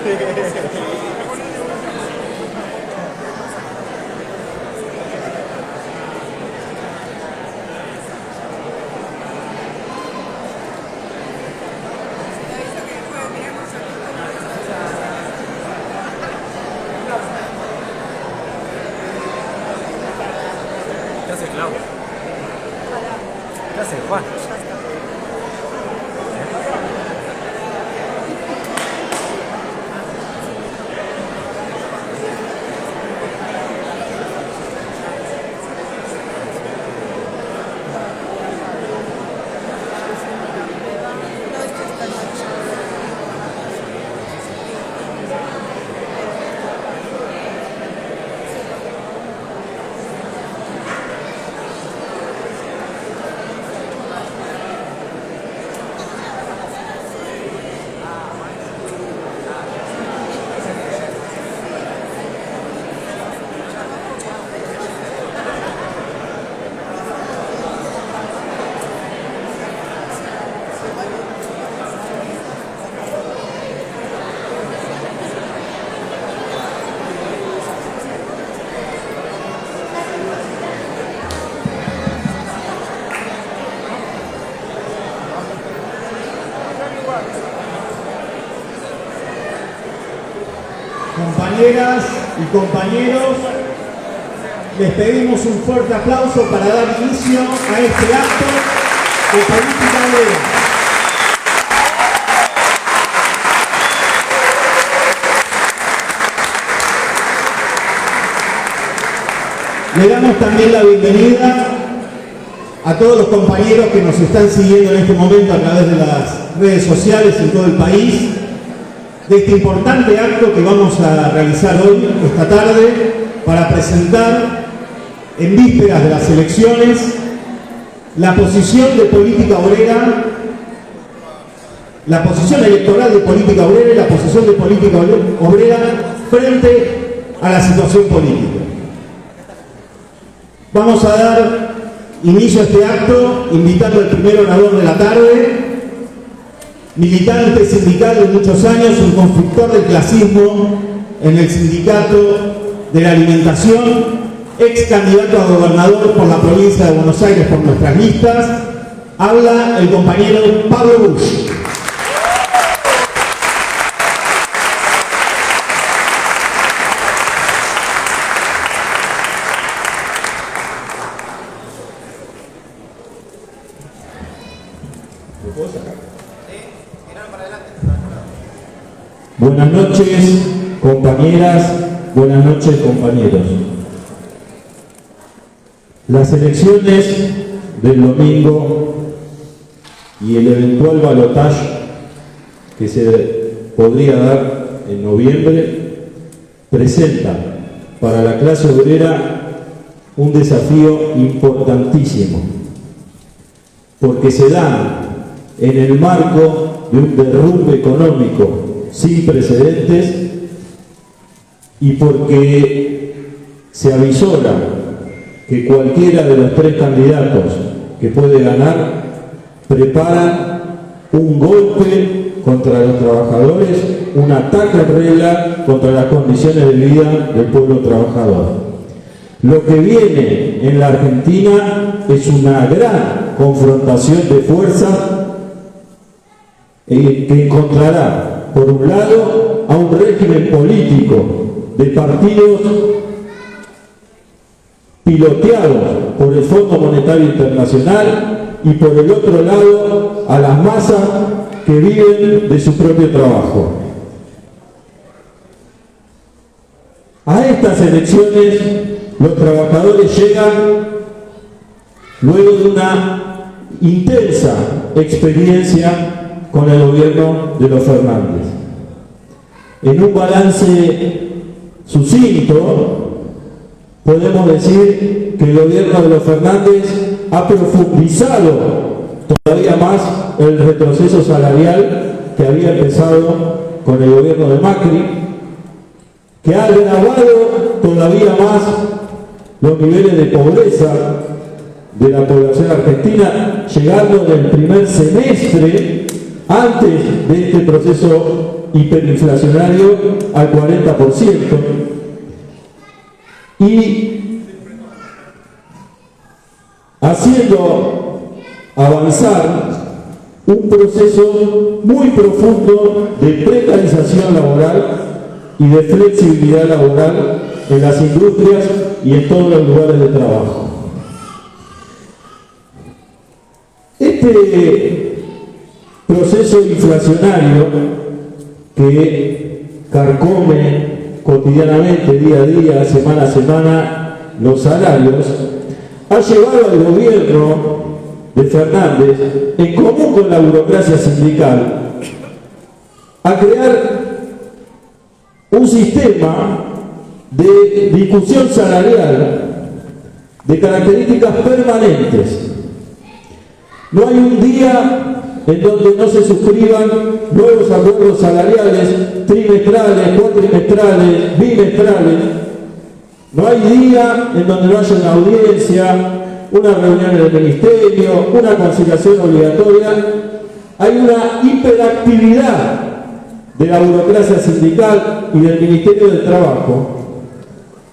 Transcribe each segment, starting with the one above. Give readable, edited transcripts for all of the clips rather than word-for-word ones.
¿Qué hace Clau? ¿Qué hace Juan? Compañeras y compañeros, les pedimos un fuerte aplauso para dar inicio a este acto de política obrera. Le damos también la bienvenida a todos los compañeros que nos están siguiendo en este momento a través de las redes sociales en todo el país, de este importante acto que vamos a realizar hoy, esta tarde, para presentar en vísperas de las elecciones la posición de política obrera, la posición electoral de política obrera y la posición de política obrera frente a la situación política. Vamos a dar inicio a este acto invitando al primer orador de la tarde, militante sindical de muchos años, un constructor del clasismo en el sindicato de la alimentación, ex candidato a gobernador por la provincia de Buenos Aires por nuestras listas, habla el compañero Pablo Busch. Buenas noches, compañeras, buenas noches, compañeros. Las elecciones del domingo y el eventual balotaje que se podría dar en noviembre presentan para la clase obrera un desafío importantísimo, porque se dan en el marco de un derrumbe económico sin precedentes y porque se avisora que cualquiera de los tres candidatos que puede ganar preparan un golpe contra los trabajadores, un ataque en regla contra las condiciones de vida del pueblo trabajador. Lo que viene en la Argentina es una gran confrontación de fuerzas que encontrará, por un lado, a un régimen político de partidos piloteados por el Fondo Monetario Internacional y por el otro lado a las masas que viven de su propio trabajo. A estas elecciones los trabajadores llegan luego de una intensa experiencia con el gobierno de los Fernández. En un balance sucinto, podemos decir que el gobierno de los Fernández ha profundizado todavía más el retroceso salarial que había empezado con el gobierno de Macri, que ha agravado todavía más los niveles de pobreza de la población argentina, llegando en el primer semestre, antes de este proceso hiperinflacionario al 40%, y haciendo avanzar un proceso muy profundo de precarización laboral y de flexibilidad laboral en las industrias y en todos los lugares de trabajo. Este proceso inflacionario que carcome cotidianamente, día a día, semana a semana, los salarios, ha llevado al gobierno de Fernández, en común con la burocracia sindical, a crear un sistema de discusión salarial de características permanentes. No hay un día en donde no se suscriban nuevos acuerdos salariales trimestrales, cuatrimestrales, bimestrales. No hay día en donde no haya una audiencia, una reunión en el ministerio, una conciliación obligatoria. Hay una hiperactividad de la burocracia sindical y del Ministerio del Trabajo,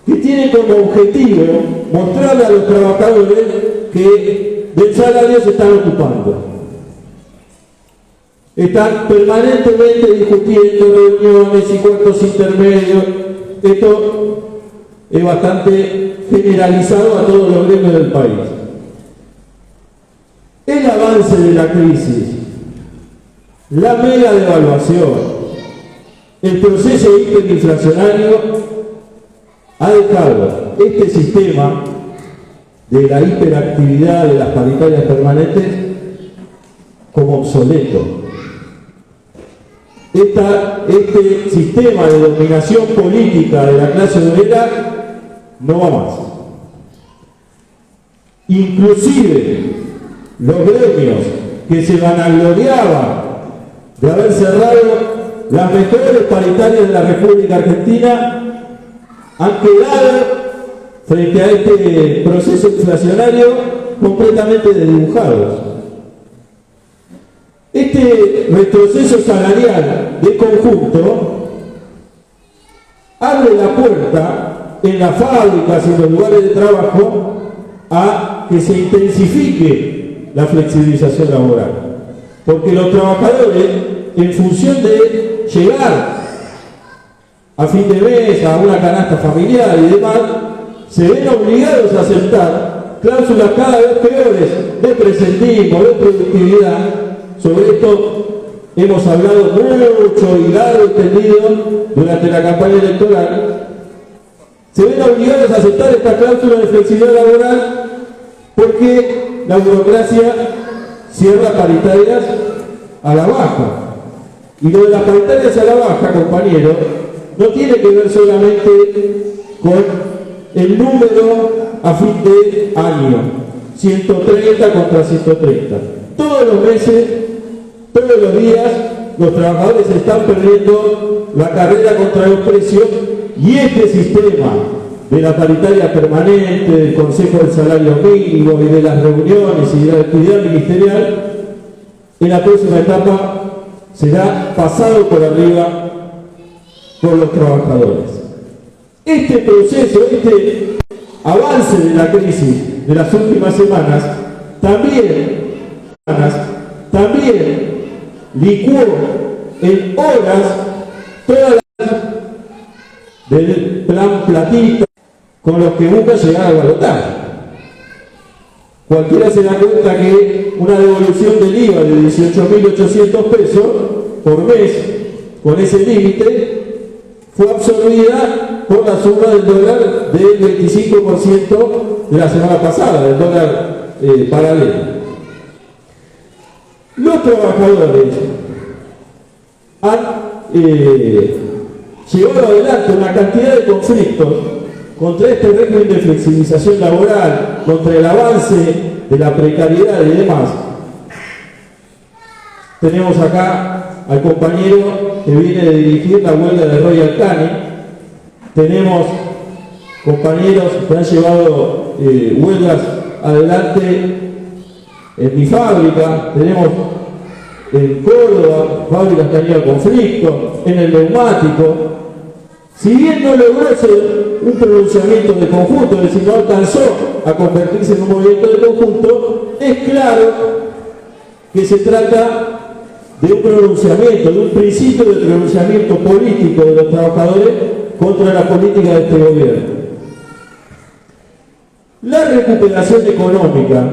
que tiene como objetivo mostrarle a los trabajadores que del salario se están ocupando. Están permanentemente discutiendo reuniones y cuartos intermedios. Esto es bastante generalizado a todos los gremios del país. El avance de la crisis, la mega devaluación, el proceso hiperinflacionario ha dejado este sistema de la hiperactividad de las paritarias permanentes como obsoleto. Este sistema de dominación política de la clase obrera no va más. Inclusive los gremios que se vanagloriaban de haber cerrado las mejores paritarias de la República Argentina han quedado frente a este proceso inflacionario completamente desdibujados. Este retroceso salarial de conjunto abre la puerta en las fábricas y en los lugares de trabajo a que se intensifique la flexibilización laboral, porque los trabajadores, en función de llegar a fin de mes a una canasta familiar y demás, se ven obligados a aceptar cláusulas cada vez peores de presentismo, de productividad. Sobre esto hemos hablado mucho y largo y tendido durante la campaña electoral. Se ven obligados a aceptar esta cláusula de flexibilidad laboral porque la burocracia cierra paritarias a la baja. Y lo de las paritarias a la baja, compañeros, no tiene que ver solamente con el número a fin de año, 130 contra 130. Todos los meses, todos los días, los trabajadores están perdiendo la carrera contra los precios, y este sistema de la paritaria permanente, del Consejo del Salario Mínimo y de las reuniones y de la actividad ministerial, en la próxima etapa será pasado por arriba por los trabajadores. Este proceso, este avance de la crisis de las últimas semanas, también licuó en horas todas las del plan platita con los que busca llegar al balotaje. Cualquiera se da cuenta que una devolución del IVA de 18.800 pesos por mes, con ese límite, fue absorbida por la suma del dólar del 25% de la semana pasada, del dólar paralelo. Los trabajadores han llevado adelante una cantidad de conflictos contra este régimen de flexibilización laboral, contra el avance de la precariedad y demás. Tenemos acá al compañero que viene de dirigir la huelga de Royal Canin. Tenemos compañeros que han llevado huelgas adelante en mi fábrica. Tenemos en Córdoba, fábricas que han ido a conflicto, en el neumático. Si bien no logró ser un pronunciamiento de conjunto, es decir, no alcanzó a convertirse en un movimiento de conjunto, es claro que se trata de un pronunciamiento, de un principio de pronunciamiento político de los trabajadores contra la política de este gobierno. La recuperación económica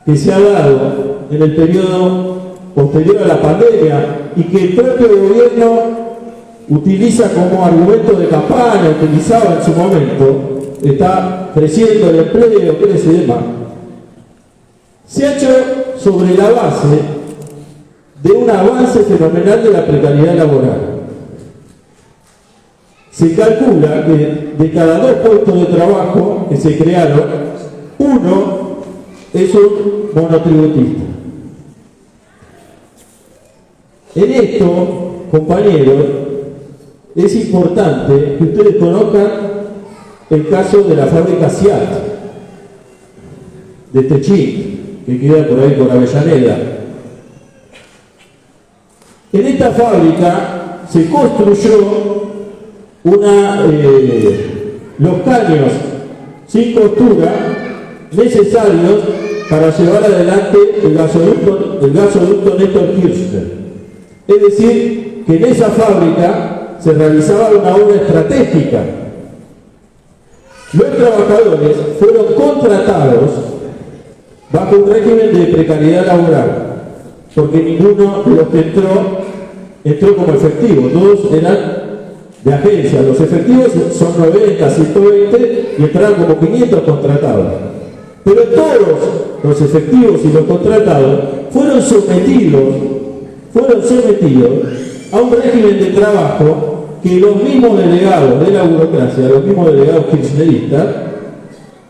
que se ha dado en el periodo posterior a la pandemia y que el propio gobierno utiliza como argumento de campaña, utilizaba en su momento, está creciendo el empleo, crece y demás, se ha hecho sobre la base de un avance fenomenal de la precariedad laboral. Se calcula que de cada 2 puestos de trabajo que se crearon, 1 es un monotributista. En esto, compañeros, es importante que ustedes conozcan el caso de la fábrica SIAT de Techín, que queda por ahí por Avellaneda. En esta fábrica se construyó los caños sin costura necesarios para llevar adelante el gasoducto Néstor Kirchner. Es decir, que en esa fábrica se realizaba una obra estratégica. Los trabajadores fueron contratados bajo un régimen de precariedad laboral, porque ninguno de los que entró como efectivo, todos eran de agencia. Los efectivos son 90, 120 y entraron como 500 contratados. Pero todos los efectivos y los contratados fueron sometidos a un régimen de trabajo que los mismos delegados de la burocracia, los mismos delegados kirchneristas,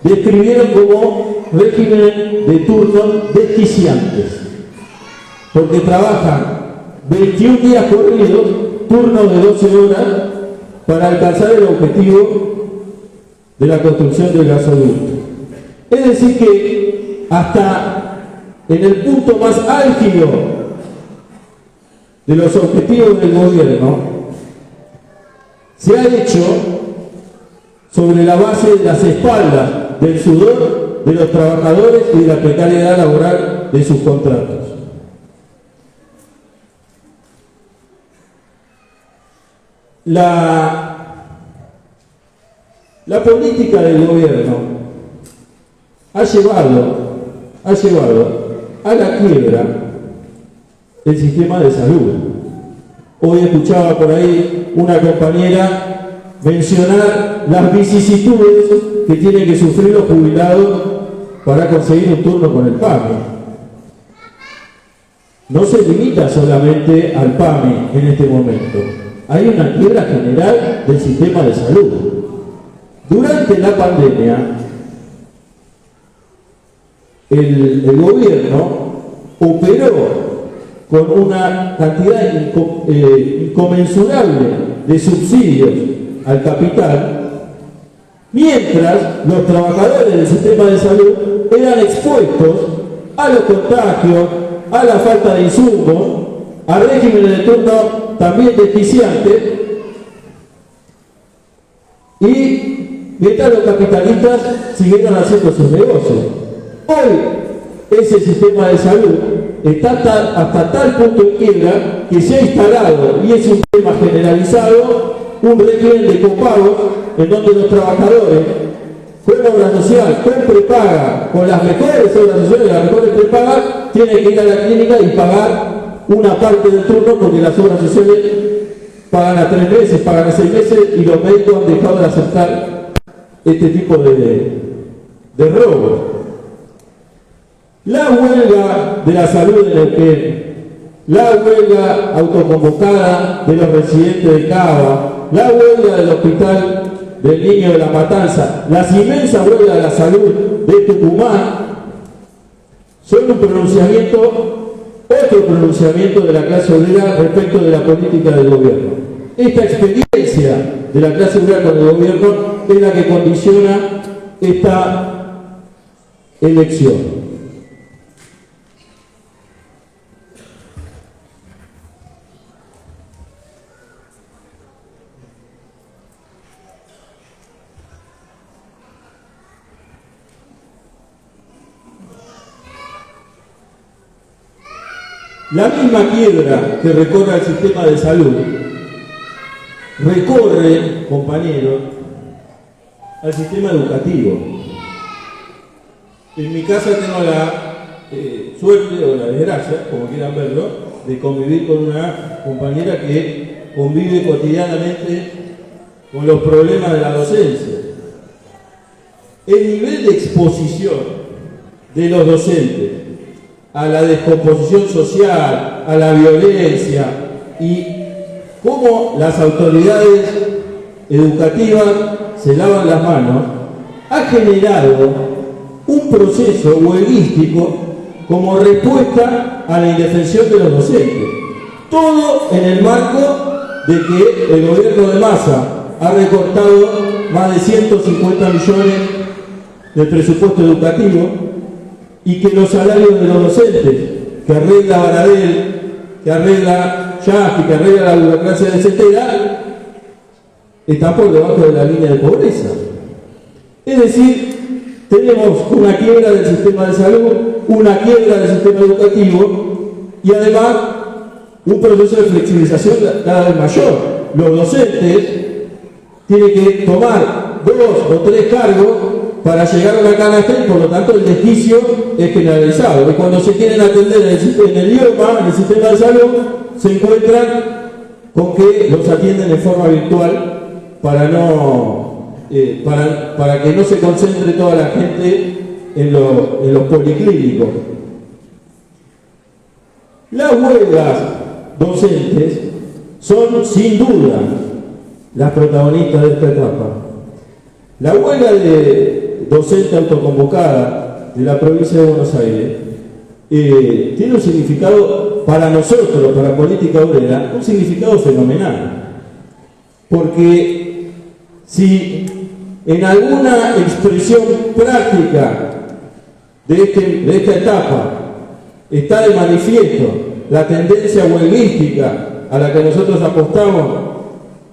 describieron como régimen de turnos desquiciantes, porque trabajan 21 días corridos, turnos de 12 horas, para alcanzar el objetivo de la construcción del gasoducto. Es decir que hasta en el punto más álgido de los objetivos del gobierno se ha hecho sobre la base de las espaldas del sudor de los trabajadores y de la precariedad laboral de sus contratos. La política del gobierno ha llevado a la quiebra el sistema de salud. Hoy escuchaba por ahí una compañera mencionar las vicisitudes que tienen que sufrir los jubilados para conseguir un turno con el PAMI. No se limita solamente al PAMI en este momento. Hay una quiebra general del sistema de salud. Durante la pandemia, el gobierno operó con una cantidad inconmensurable de subsidios al capital, mientras los trabajadores del sistema de salud eran expuestos a los contagios, a la falta de insumos, a regímenes de turno también deficientes, y mientras los capitalistas siguieron haciendo sus negocios. Hoy ese sistema de salud está hasta tal punto en quiebra que se ha instalado, y es un tema generalizado, un régimen de copagos en donde los trabajadores con obra social, con prepaga, con las mejores obras sociales, las mejores prepagas, tienen que ir a la clínica y pagar una parte del turno, porque las obras sociales pagan a 3 meses, pagan a 6 meses, y los médicos han dejado de aceptar este tipo de robo. La huelga de la salud en Neuquén, la huelga autoconvocada de los residentes de Cava, la huelga del hospital del Niño de la Matanza, las inmensas huelgas de la salud de Tucumán, son un pronunciamiento, otro pronunciamiento de la clase obrera respecto de la política del gobierno. Esta experiencia de la clase obrera con el gobierno es la que condiciona esta elección. La misma quiebra que recorre el sistema de salud, recorre, compañeros, al sistema educativo. En mi casa tengo la suerte o la desgracia, como quieran verlo, de convivir con una compañera que convive cotidianamente con los problemas de la docencia. El nivel de exposición de los docentes a la descomposición social, a la violencia y cómo las autoridades educativas se lavan las manos, ha generado un proceso huelguístico como respuesta a la indefensión de los docentes. Todo en el marco de que el gobierno de Massa ha recortado más de 150 millones del presupuesto educativo y que los salarios de los docentes, que arregla Baradel, que arregla Yasky, que arregla la burocracia de Cetera, están por debajo de la línea de pobreza. Es decir, tenemos una quiebra del sistema de salud, una quiebra del sistema educativo y además un proceso de flexibilización cada vez mayor. Los docentes tienen que tomar 2 o 3 cargos para llegar a una canasta y por lo tanto el desquicio es generalizado. Y cuando se quieren atender en el idioma, en el sistema de salud, se encuentran con que los atienden de forma virtual para que no se concentre toda la gente en los policlínicos. Las huelgas docentes son sin duda las protagonistas de esta etapa. La huelga de docente autoconvocada de la provincia de Buenos Aires tiene un significado para nosotros, para Política Obrera, un significado fenomenal. Porque si en alguna expresión práctica de esta etapa está de manifiesto la tendencia huelguística a la que nosotros apostamos,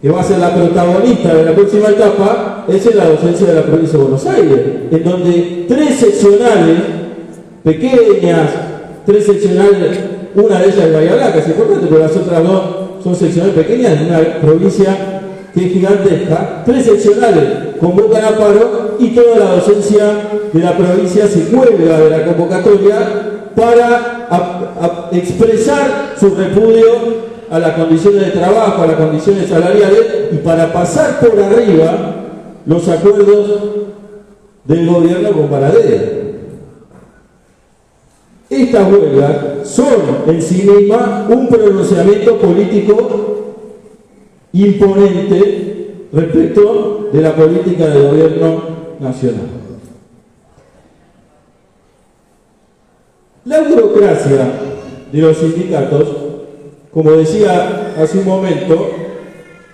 que va a ser la protagonista de la próxima etapa, es en la docencia de la provincia de Buenos Aires, en donde 3 seccionales pequeñas, 3 seccionales, una de ellas es Bahía Blanca, es importante, pero las otras 2 son seccionales pequeñas en una provincia que es gigantesca. 3 seccionales convocan a paro y toda la docencia de la provincia se cuelga de la convocatoria para expresar su repudio a las condiciones de trabajo, a las condiciones salariales y para pasar por arriba los acuerdos del gobierno con Baradel. Estas huelgas son en sí mismas un pronunciamiento político imponente respecto de la política del gobierno nacional. La burocracia de los sindicatos, como decía hace un momento,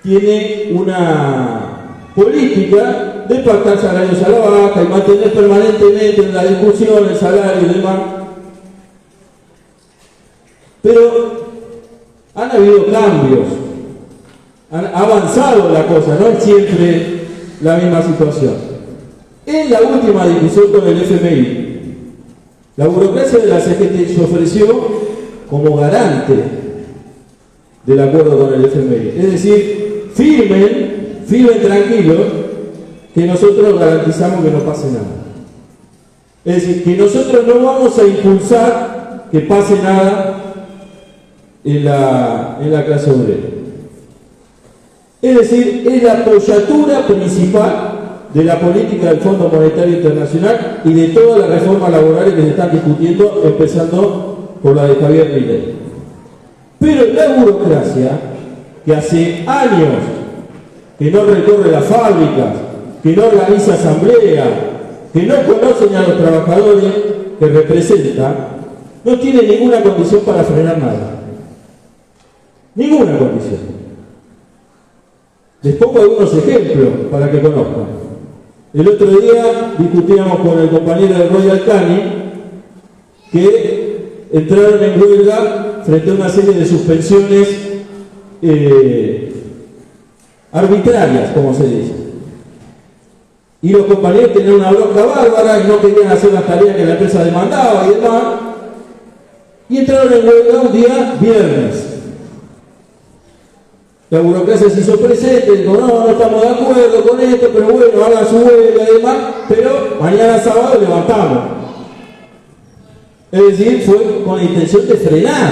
tiene una política de pactar salarios a la baja y mantener permanentemente en la discusión el salario y demás. Pero han habido cambios, ha avanzado la cosa, no es siempre la misma situación. En la última discusión con el FMI, la burocracia de la CGT se ofreció como garante del acuerdo con el FMI. Es decir, firmen tranquilos, que nosotros garantizamos que no pase nada. Es decir, que nosotros no vamos a impulsar que pase nada en la clase obrera. Es decir, es la apoyatura principal de la política del Fondo Monetario Internacional y de todas las reformas laborales que se están discutiendo, empezando por la de Javier Milei. Pero la burocracia, que hace años que no recorre las fábricas, que no organiza asambleas, que no conocen a los trabajadores que representa, no tiene ninguna condición para frenar nada. Ninguna condición. Les pongo algunos ejemplos para que conozcan. El otro día discutíamos con el compañero de Royal Canin que entraron en huelga frente a una serie de suspensiones arbitrarias, como se dice. Y los compañeros tenían una bronca bárbara y no querían hacer las tareas que la empresa demandaba y demás. y entraron en huelga un día viernes. La burocracia se hizo presente, dijo, no estamos de acuerdo con esto, pero bueno, hagan su huelga y demás, pero mañana sábado levantamos. Es decir, fue con la intención de frenar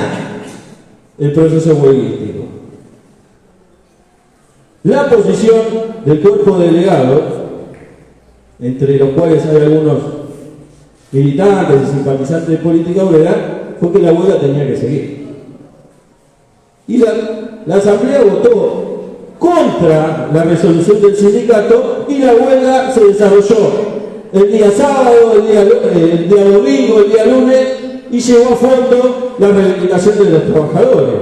el proceso huelguístico. La posición del cuerpo delegado, entre los cuales hay algunos militantes y simpatizantes de política obrera, fue que la huelga tenía que seguir. Y la asamblea votó contra la resolución del sindicato y la huelga se desarrolló el día sábado, el día domingo, el día lunes, y llevó a fondo la reivindicación de los trabajadores.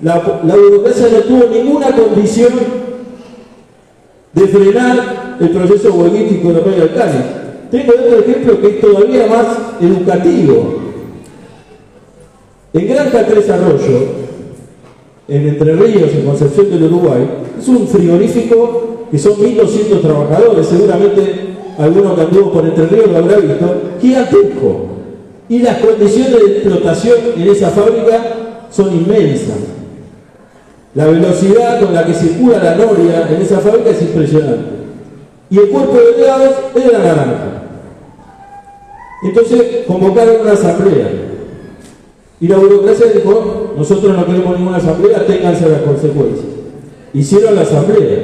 La burocracia no tuvo ninguna condición de frenar el proceso huelguístico de Rayo Alcántara. Tengo otro ejemplo que es todavía más educativo. En Granja Tres Arroyos, en Entre Ríos, en Concepción del Uruguay, es un frigorífico que son 1.200 trabajadores, seguramente alguno que anduvo por Entre Ríos lo habrá visto, gigantesco. Y las condiciones de explotación en esa fábrica son inmensas. La velocidad con la que circula la noria en esa fábrica es impresionante. Y el cuerpo de delegados era naranja. Entonces convocaron una asamblea. Y la burocracia dijo, nosotros no queremos ninguna asamblea, ténganse las consecuencias. Hicieron la asamblea.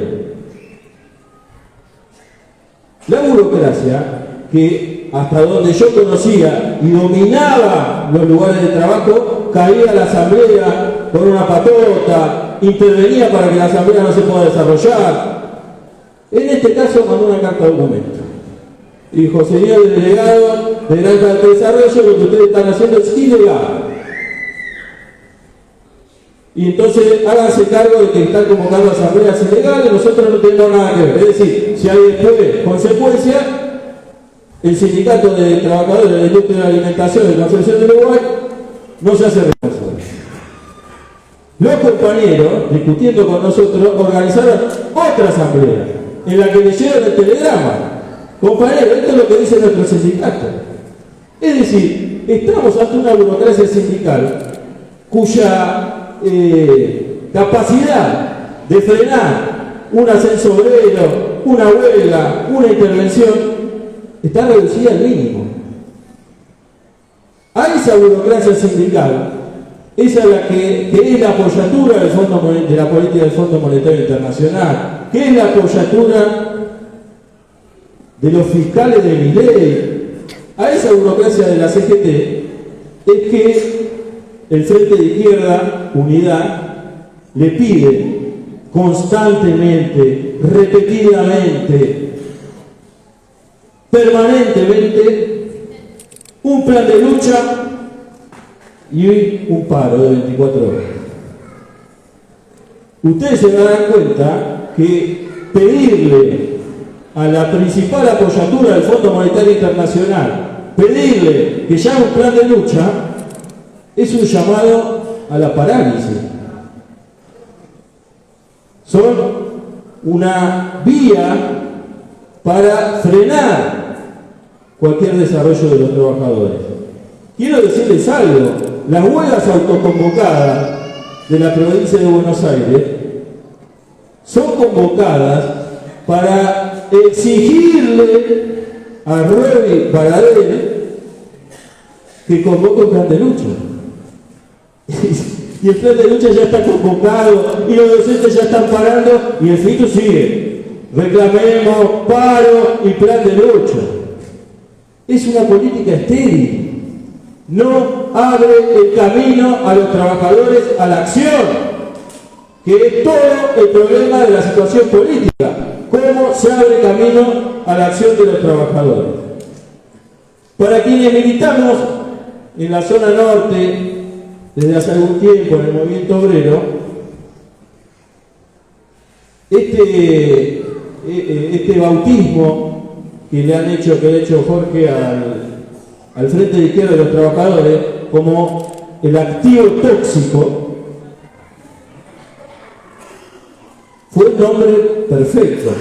La burocracia, que hasta donde yo conocía y dominaba los lugares de trabajo, caía a la asamblea con una patota, intervenía para que la asamblea no se pueda desarrollar. En este caso mandó una carta de documento. Dijo, señor delegado de Granja de Tres Arroyos, lo que ustedes están haciendo es ilegal. Y entonces háganse cargo de que están convocando asambleas ilegales, nosotros no tenemos nada que ver. Es decir, si hay después consecuencias, el sindicato de trabajadores de la industria de la alimentación de Concepción del Uruguay no se hace responsable. Los compañeros, discutiendo con nosotros, organizaron otra asamblea en la que leyeron el telegrama. Compañeros, esto es lo que dice nuestro sindicato. Es decir, estamos ante una burocracia sindical cuya capacidad de frenar un ascenso obrero, una huelga, una intervención, está reducida al mínimo. A esa burocracia sindical, esa es la que es la apoyatura de la política del Fondo Monetario Internacional, que es la apoyatura de los fiscales de Milei, a esa burocracia de la CGT, es que el Frente de Izquierda, Unidad, le pide constantemente, repetidamente, permanentemente, un plan de lucha y un paro de 24 horas. Ustedes se darán cuenta que pedirle a la principal apoyatura del Fondo Monetario Internacional, pedirle que llame un plan de lucha, es un llamado a la parálisis. Son una vía para frenar cualquier desarrollo de los trabajadores. Quiero decirles algo, las huelgas autoconvocadas de la provincia de Buenos Aires son convocadas para exigirle a Ruedi Baradel que convoque un plan de lucha. Y el plan de lucha ya está convocado y los docentes ya están parando y el FITU sigue. Reclamemos paro y plan de lucha. Es una política estéril. No abre el camino a los trabajadores a la acción, que es todo el problema de la situación política. ¿Cómo se abre camino a la acción de los trabajadores? Para quienes militamos en la zona norte desde hace algún tiempo en el movimiento obrero, este bautismo que le ha hecho Jorge al Frente de Izquierda de los Trabajadores como el activo tóxico, fue el nombre perfecto,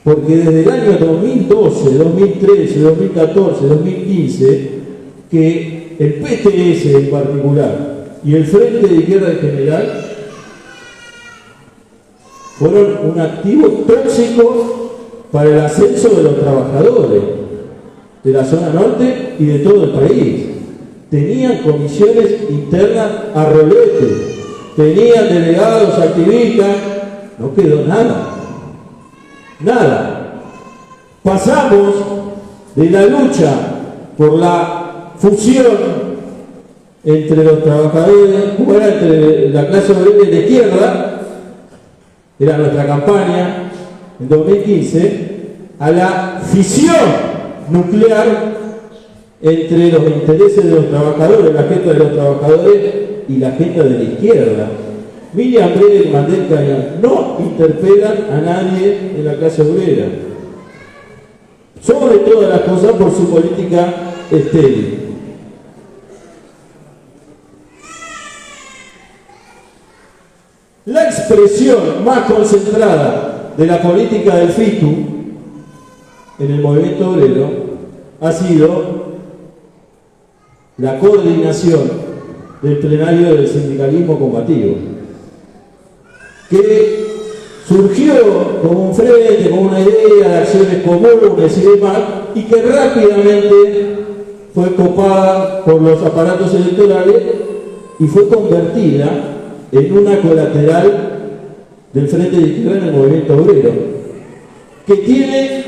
porque desde el año 2012, 2013, 2014, 2015, que el PTS en particular y el Frente de Izquierda en general fueron un activo tóxico para el ascenso de los trabajadores de la zona norte y de todo el país. Tenían comisiones internas a rolete, tenían delegados activistas, no quedó nada. Nada. Pasamos de la lucha por la fusión entre los trabajadores, entre la clase obrera y la izquierda, era nuestra campaña en 2015, a la fisión nuclear entre los intereses de los trabajadores, la agenda de los trabajadores y la agenda de la izquierda. Miriam Bregel y Mandel Cañón no interpelan a nadie en la clase obrera, sobre todas las cosas por su política estéril. La expresión más concentrada de la política del FITU en el movimiento obrero ha sido la coordinación del plenario del sindicalismo combativo, que surgió como un frente, como una idea de acciones comunes y demás, y que rápidamente fue copada por los aparatos electorales y fue convertida en una colateral del Frente de Izquierda en el movimiento obrero, que tiene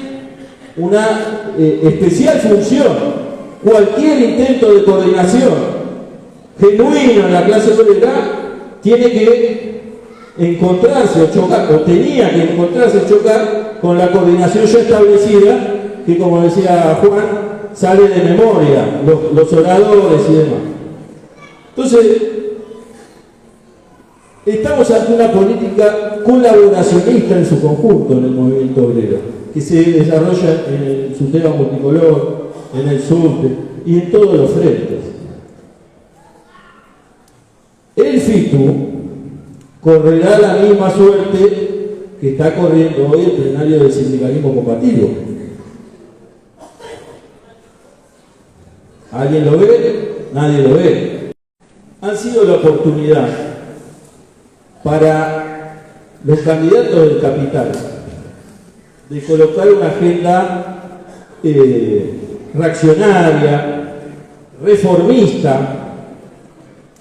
una especial función. Cualquier intento de coordinación genuino en la clase obrera tiene que encontrarse o chocar, o tenía que encontrarse o chocar con la coordinación ya establecida, que, como decía Juan, sale de memoria, los oradores y demás. Entonces, estamos ante una política colaboracionista en su conjunto en el movimiento obrero, que se desarrolla en el sistema multicolor, en el subte y en todos los frentes. El FITU correrá la misma suerte que está corriendo hoy el plenario del sindicalismo combativo. ¿Alguien lo ve? Nadie lo ve. Han sido la oportunidad para los candidatos del capital de colocar una agenda reaccionaria, reformista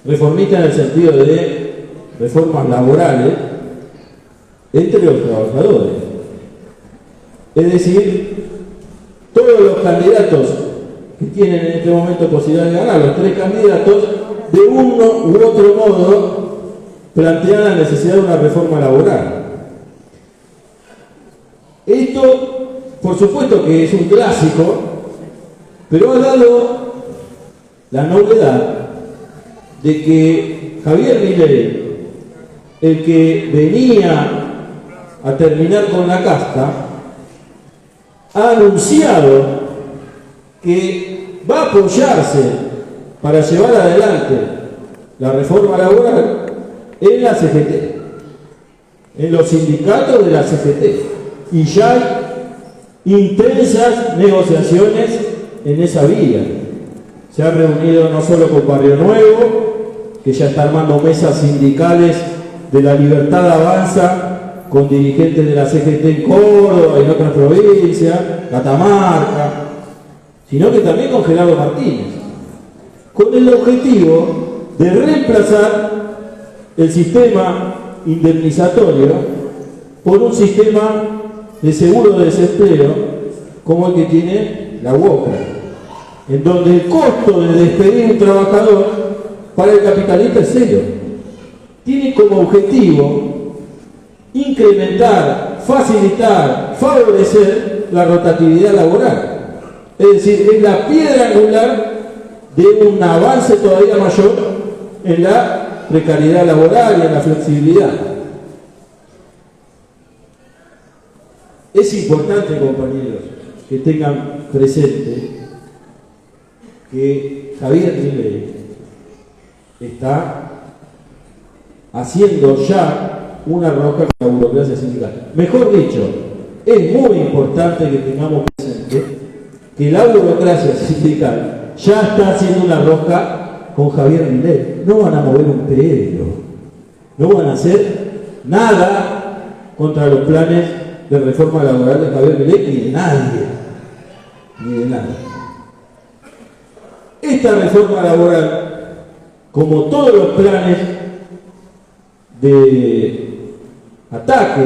en el sentido de reformas laborales entre los trabajadores. Es decir, todos los candidatos que tienen en este momento posibilidad de ganar, los tres candidatos, de uno u otro modo plantean la necesidad de una reforma laboral. Esto, por supuesto que es un clásico, pero ha dado la novedad de que Javier Milei, el que venía a terminar con la casta, ha anunciado que va a apoyarse para llevar adelante la reforma laboral en la CGT, en los sindicatos de la CGT, y ya hay intensas negociaciones en esa vía. Se ha reunido no solo con Barrio Nuevo, que ya está armando mesas sindicales de La Libertad Avanza con dirigentes de la CGT en Córdoba y en otras provincias, Catamarca, sino que también con Gerardo Martínez, con el objetivo de reemplazar el sistema indemnizatorio por un sistema de seguro de desempleo como el que tiene la UOCRA, en donde el costo de despedir un trabajador para el capitalista es cero. Tiene como objetivo incrementar, facilitar, favorecer la rotatividad laboral. Es decir, es la piedra angular de un avance todavía mayor en la precariedad laboral y en la flexibilidad. Es importante, compañeros, que tengan presente que Javier Milei está haciendo ya una rosca con la burocracia sindical. Mejor dicho, es muy importante que tengamos presente que la burocracia sindical ya está haciendo una rosca con Javier Milei. No van a mover un pelo, no van a hacer nada contra los planes de reforma laboral de Javier Milei, ni de nadie, ni de nada. Esta reforma laboral, como todos los planes de ataque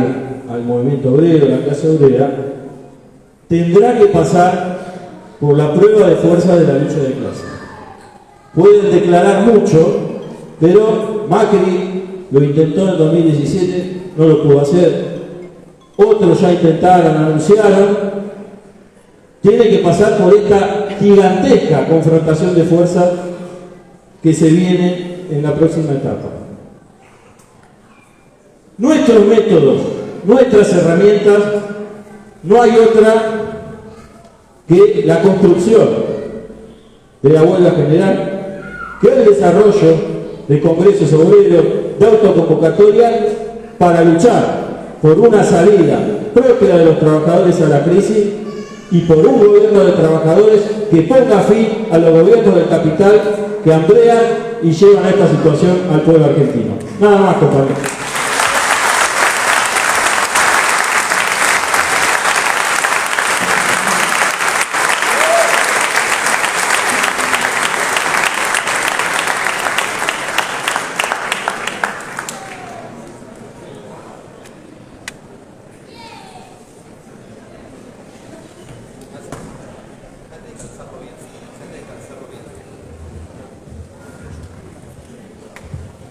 al movimiento obrero, a la clase obrera, tendrá que pasar por la prueba de fuerza de la lucha de clase. Pueden declarar mucho, pero Macri lo intentó en 2017, no lo pudo hacer. Otros ya intentaron, anunciaron. Tiene que pasar por esta gigantesca confrontación de fuerzas que se viene en la próxima etapa. Nuestros métodos, nuestras herramientas, no hay otra que la construcción de la huelga general, que el desarrollo de congresos obreros, de autoconvocatoria, para luchar por una salida propia de los trabajadores a la crisis y por un gobierno de trabajadores que ponga fin a los gobiernos del capital que hambrean y llevan a esta situación al pueblo argentino. Nada más, compañeros.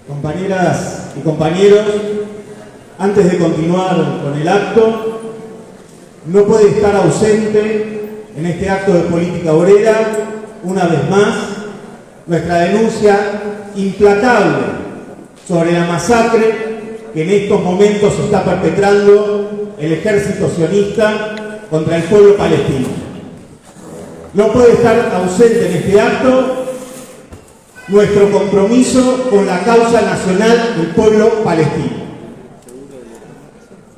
Compañeras y compañeros, antes de continuar con el acto, no puede estar ausente en este acto de política obrera, una vez más, nuestra denuncia implacable sobre la masacre que en estos momentos se está perpetrando el ejército sionista contra el pueblo palestino. No puede estar ausente en este acto nuestro compromiso con la causa nacional del pueblo palestino.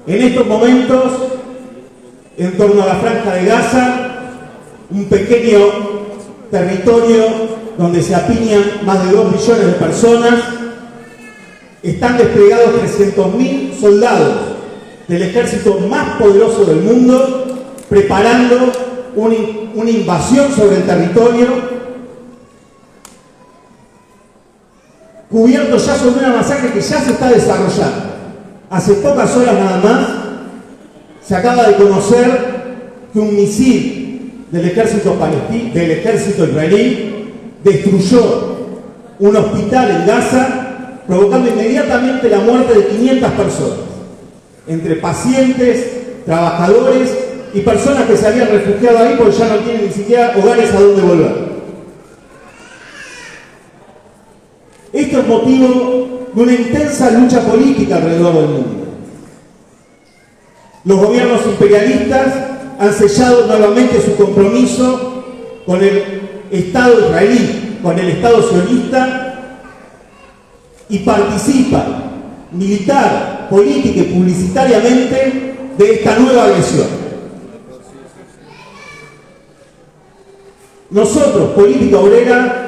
En estos momentos, en torno a la Franja de Gaza, un pequeño territorio donde se apiñan más de 2 millones de personas, están desplegados 300.000 soldados del ejército más poderoso del mundo, preparando una invasión sobre el territorio, cubierto ya sobre una masacre que ya se está desarrollando. Hace pocas horas nada más se acaba de conocer que un misil del ejército israelí destruyó un hospital en Gaza, provocando inmediatamente la muerte de 500 personas, entre pacientes, trabajadores y personas que se habían refugiado ahí porque ya no tienen ni siquiera hogares a donde volver. Esto es motivo de una intensa lucha política alrededor del mundo. Los gobiernos imperialistas han sellado nuevamente su compromiso con el Estado israelí, con el Estado sionista, y participan militar, política y publicitariamente de esta nueva agresión. Nosotros, política obrera,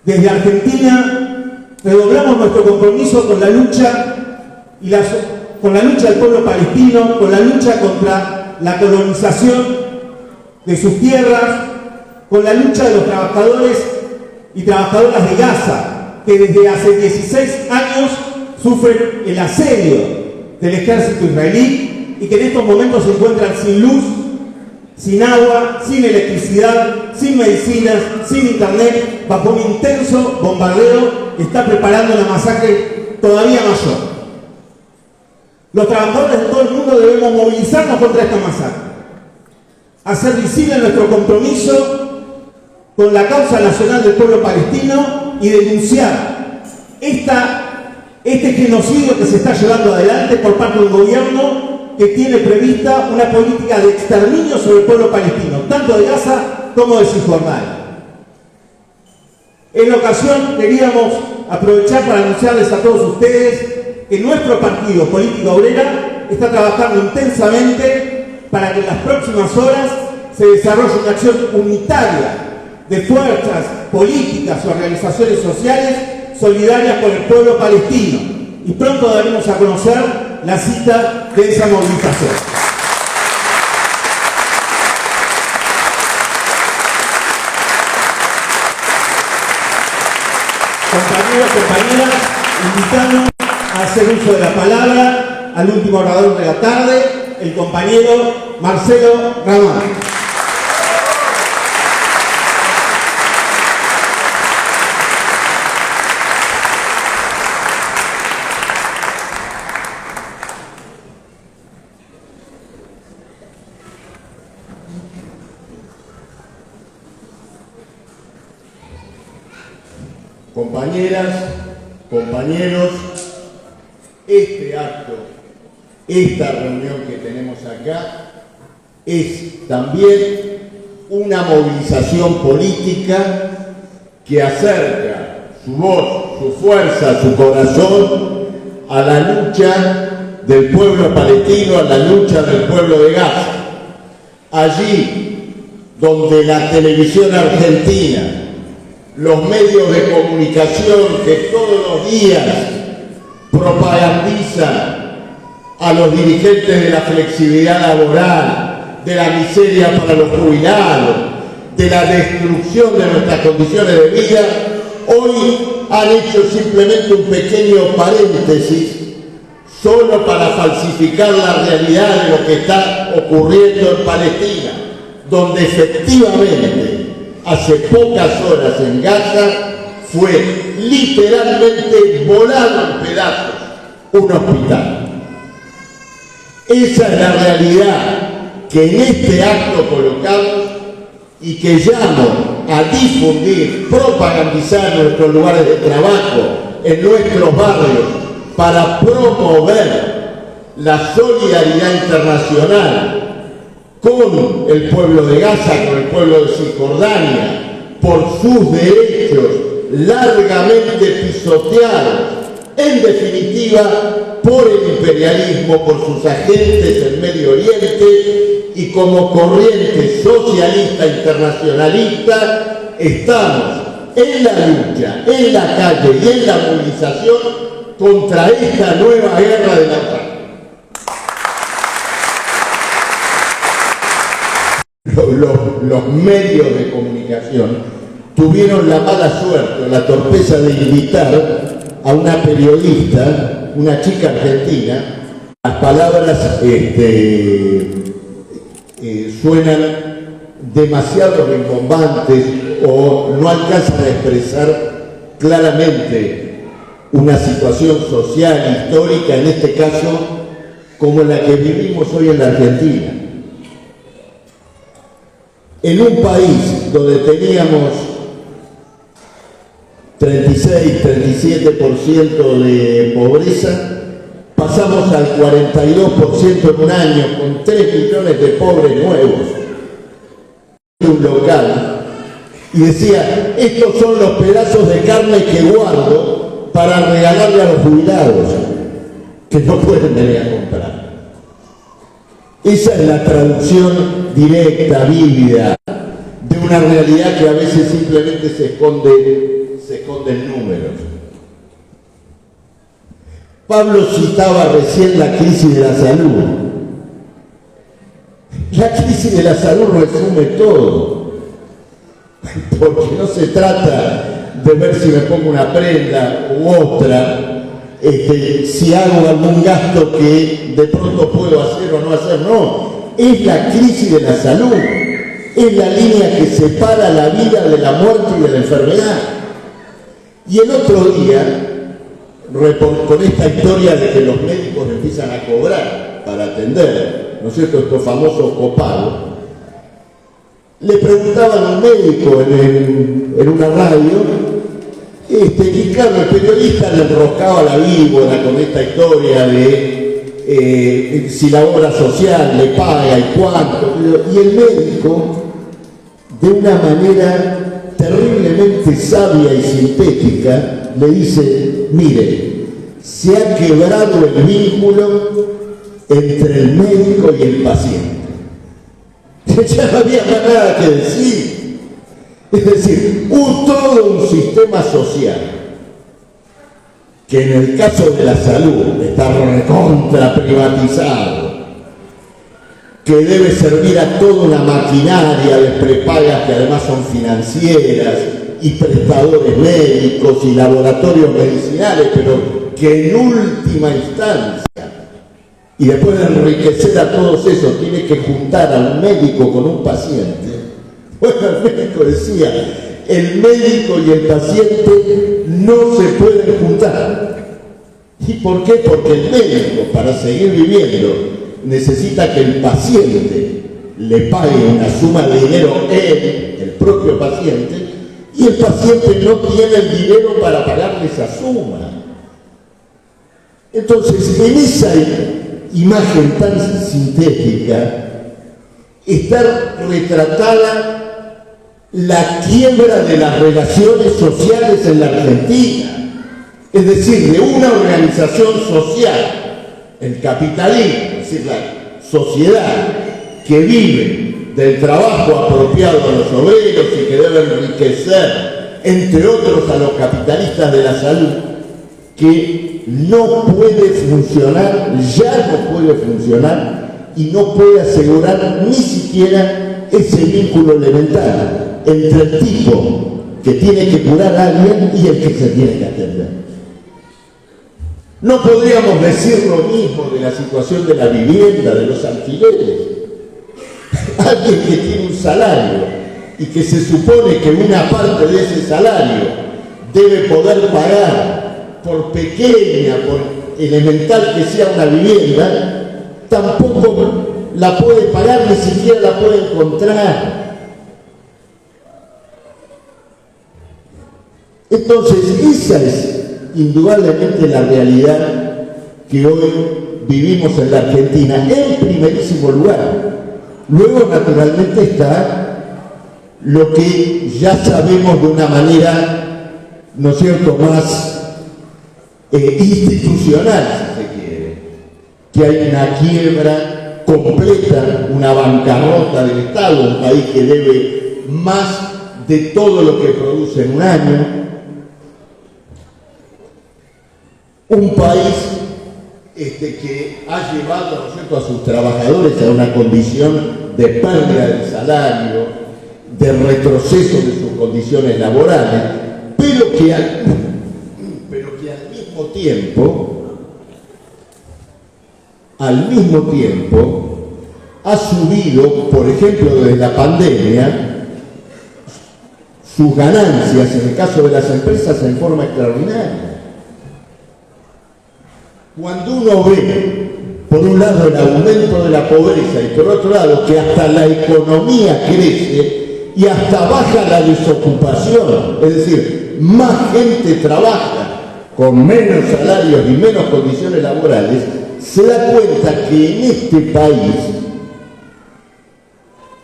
desde Argentina, redoblamos nuestro compromiso con la lucha con la lucha del pueblo palestino, con la lucha contra la colonización de sus tierras, con la lucha de los trabajadores y trabajadoras de Gaza, que desde hace 16 años sufren el asedio del ejército israelí y que en estos momentos se encuentran sin luz, sin agua, sin electricidad, sin medicinas, sin internet, bajo un intenso bombardeo que está preparando una masacre todavía mayor. Los trabajadores de todo el mundo debemos movilizarnos contra esta masacre, hacer visible nuestro compromiso con la causa nacional del pueblo palestino y denunciar este genocidio que se está llevando adelante por parte de un gobierno que tiene prevista una política de exterminio sobre el pueblo palestino, tanto de Gaza como de Cisjordania. En la ocasión queríamos aprovechar para anunciarles a todos ustedes que nuestro partido Política Obrera está trabajando intensamente para que en las próximas horas se desarrolle una acción unitaria de fuerzas políticas y organizaciones sociales solidarias con el pueblo palestino. Y pronto daremos a conocer la cita de esa movilización. Compañeros, compañeras, invitamos a hacer uso de la palabra al último orador de la tarde, el compañero Marcelo Ramón. Compañeras, compañeros, este acto, esta reunión que tenemos acá, es también una movilización política que acerca su voz, su fuerza, su corazón a la lucha del pueblo palestino, a la lucha del pueblo de Gaza. Allí donde la televisión argentina, los medios de comunicación que todos los días propagandizan a los dirigentes de la flexibilidad laboral, de la miseria para los jubilados, de la destrucción de nuestras condiciones de vida, hoy han hecho simplemente un pequeño paréntesis solo para falsificar la realidad de lo que está ocurriendo en Palestina, donde efectivamente hace pocas horas en Gaza fue literalmente volado en pedazos un hospital. Esa es la realidad que en este acto colocamos y que llamo a difundir, propagandizar en nuestros lugares de trabajo, en nuestros barrios, para promover la solidaridad internacional con el pueblo de Gaza, con el pueblo de Cisjordania, por sus derechos largamente pisoteados, en definitiva, por el imperialismo, por sus agentes en Medio Oriente, y como corriente socialista internacionalista, estamos en la lucha, en la calle y en la movilización contra esta nueva guerra de la OTAN. Los medios de comunicación tuvieron la mala suerte, la torpeza de invitar a una periodista, una chica argentina. Las palabras suenan demasiado rimbombantes o no alcanzan a expresar claramente una situación social, histórica, en este caso, como la que vivimos hoy en la Argentina. En un país donde teníamos 36-37% de pobreza, pasamos al 42% en un año, con 3 millones de pobres nuevos. Un local, y decía, estos son los pedazos de carne que guardo para regalarle a los jubilados, que no pueden venir a comprar. Esa es la traducción directa, vívida, de una realidad que a veces simplemente se esconde en números. Pablo citaba recién la crisis de la salud. La crisis de la salud resume todo, porque no se trata de ver si me pongo una prenda u otra, si hago algún gasto que de pronto puedo hacer o no hacer, no. Es la crisis de la salud, es la línea que separa la vida de la muerte y de la enfermedad. Y el otro día, con esta historia de que los médicos empiezan a cobrar para atender, ¿no es cierto?, estos famosos copagos, le preguntaban a un médico en una radio, y claro, el periodista le enroscaba la víbora con esta historia de si la obra social le paga y cuánto, y el médico, de una manera terriblemente sabia y sintética, le dice, mire, se ha quebrado el vínculo entre el médico y el paciente. ya no había más nada que decir. Es decir, todo un sistema social que en el caso de la salud está recontra privatizado, que debe servir a toda una maquinaria de prepagas que además son financieras y prestadores médicos y laboratorios medicinales, pero que en última instancia, y después de enriquecer a todos esos, tiene que juntar al médico con un paciente. Bueno, el médico decía, el médico y el paciente no se pueden juntar. ¿Y por qué? Porque el médico, para seguir viviendo, necesita que el paciente le pague una suma de dinero, él, el propio paciente, y el paciente no tiene el dinero para pagarle esa suma. Entonces, en esa imagen tan sintética está retratada la quiebra de las relaciones sociales en la Argentina, es decir, de una organización social, el capitalismo, es decir, la sociedad que vive del trabajo apropiado a los obreros y que debe enriquecer, entre otros, a los capitalistas de la salud, que no puede funcionar, ya no puede funcionar y no puede asegurar ni siquiera ese vínculo elemental entre el tipo que tiene que curar a alguien y el que se tiene que atender. No podríamos decir lo mismo de la situación de la vivienda, de los alquileres. Alguien que tiene un salario y que se supone que una parte de ese salario debe poder pagar, por pequeña, por elemental que sea una vivienda, tampoco la puede pagar, ni siquiera la puede encontrar. Entonces, esa es indudablemente la realidad que hoy vivimos en la Argentina, en primerísimo lugar. Luego, naturalmente, está lo que ya sabemos de una manera, ¿no es cierto?, más institucional, si se quiere, que hay una quiebra completa, una bancarrota del Estado, un país que debe más de todo lo que produce en un año, un país que ha llevado, ¿no es cierto?, a sus trabajadores a una condición de pérdida del salario, de retroceso de sus condiciones laborales, pero que al mismo tiempo ha subido, por ejemplo, desde la pandemia, sus ganancias, en el caso de las empresas, en forma extraordinaria. Cuando uno ve, por un lado, el aumento de la pobreza y por otro lado, que hasta la economía crece y hasta baja la desocupación, es decir, más gente trabaja con menos salarios y menos condiciones laborales, se da cuenta que en este país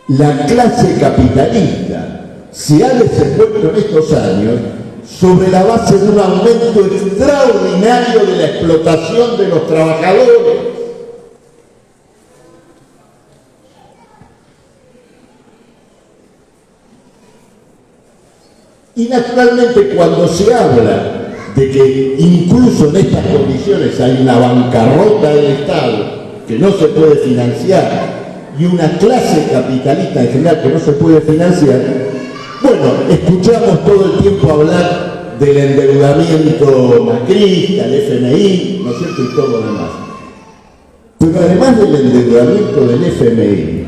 la clase capitalista se ha desenvuelto en estos años sobre la base de un aumento extraordinario de la explotación de los trabajadores. Y naturalmente, cuando se habla de que incluso en estas condiciones hay una bancarrota del Estado que no se puede financiar y una clase capitalista en general que no se puede financiar, bueno, escuchamos todo el tiempo hablar del endeudamiento macrista, el FMI, ¿no es cierto?, y todo lo demás. Pero además del endeudamiento del FMI,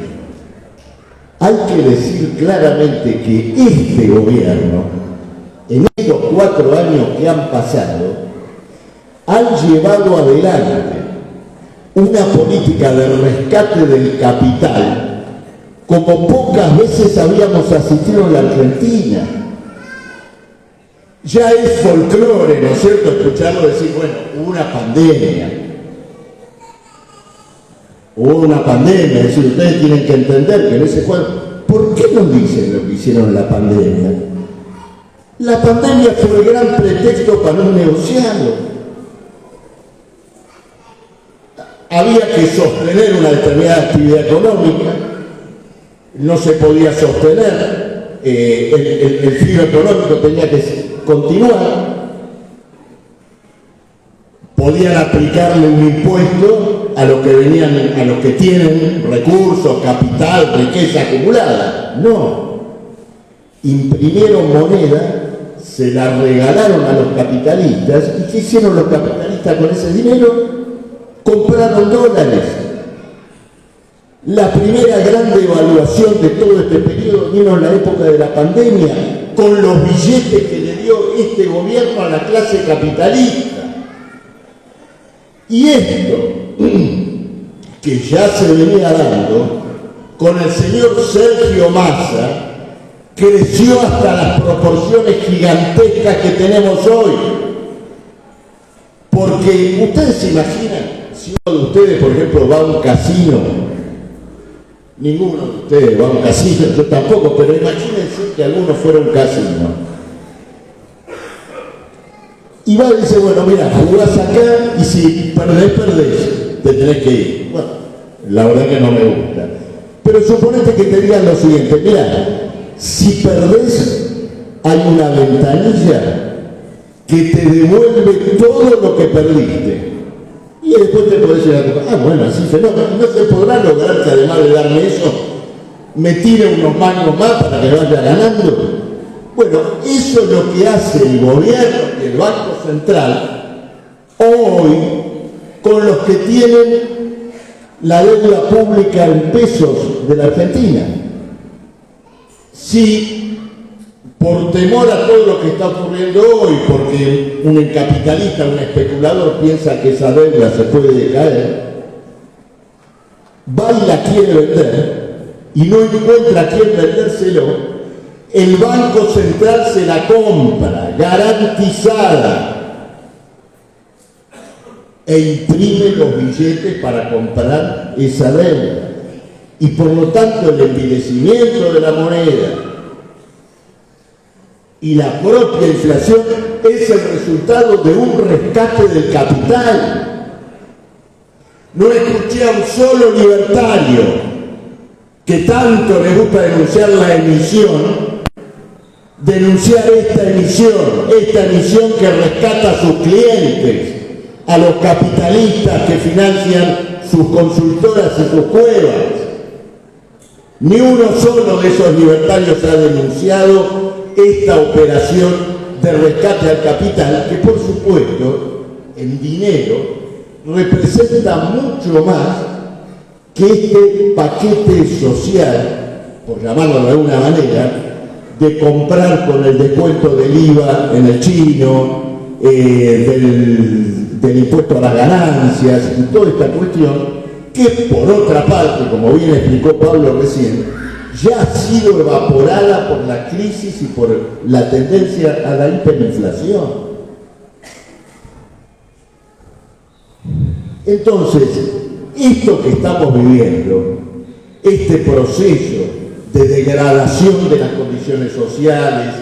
hay que decir claramente que este gobierno, en estos 4 años que han pasado, han llevado adelante una política de rescate del capital como pocas veces habíamos asistido en la Argentina. Ya es folclore, ¿no es cierto?, escucharlo decir, bueno, hubo una pandemia, es decir, ustedes tienen que entender que en ese cuadro, ¿por qué no dicen lo que hicieron en la pandemia? La pandemia fue el gran pretexto para un negociado. Había que sostener una determinada actividad económica, no se podía sostener, el giro económico tenía que continuar, podían aplicarle un impuesto a los que tienen recursos, capital, riqueza acumulada. No, imprimieron moneda, se la regalaron a los capitalistas. ¿Y qué hicieron los capitalistas con ese dinero? Compraron dólares. La primera gran devaluación de todo este periodo vino en la época de la pandemia, con los billetes que le dio este gobierno a la clase capitalista. Y esto, que ya se venía dando, con el señor Sergio Massa, creció hasta las proporciones gigantescas que tenemos hoy. Porque ustedes se imaginan, si uno de ustedes, por ejemplo, va a un casino, ninguno de ustedes va a un casino, yo tampoco, pero imagínense que alguno fuera a un casino. Y va y dice, bueno, mira, jugás acá y si perdés, te tenés que ir. Bueno, la verdad que no me gusta. Pero suponete que te digan lo siguiente, mira, si perdés, hay una ventanilla que te devuelve todo lo que perdiste. Y después te podés llegar a tu casa. Ah, bueno, así no se podrá lograr que además de darme eso, me tire unos mangos más para que vaya ganando. Bueno, eso es lo que hace el gobierno y el Banco Central hoy con los que tienen la deuda pública en pesos de la Argentina. Si por temor a todo lo que está ocurriendo hoy, porque un capitalista, un especulador piensa que esa deuda se puede decaer, va y la quiere vender y no encuentra a quién vendérselo, el Banco Central se la compra, garantizada, e imprime los billetes para comprar esa deuda. Y por lo tanto el envilecimiento de la moneda y la propia inflación es el resultado de un rescate del capital. No escuché a un solo libertario que tanto le gusta denunciar la emisión, denunciar esta emisión que rescata a sus clientes, a los capitalistas que financian sus consultoras y sus cuevas. Ni uno solo de esos libertarios ha denunciado esta operación de rescate al capital, que por supuesto, en dinero, representa mucho más que este paquete social, por llamarlo de alguna manera, de comprar con el descuento del IVA en el chino, del impuesto a las ganancias y toda esta cuestión, que por otra parte, como bien explicó Pablo recién, ya ha sido evaporada por la crisis y por la tendencia a la hiperinflación. Entonces, esto que estamos viviendo, este proceso de degradación de las condiciones sociales,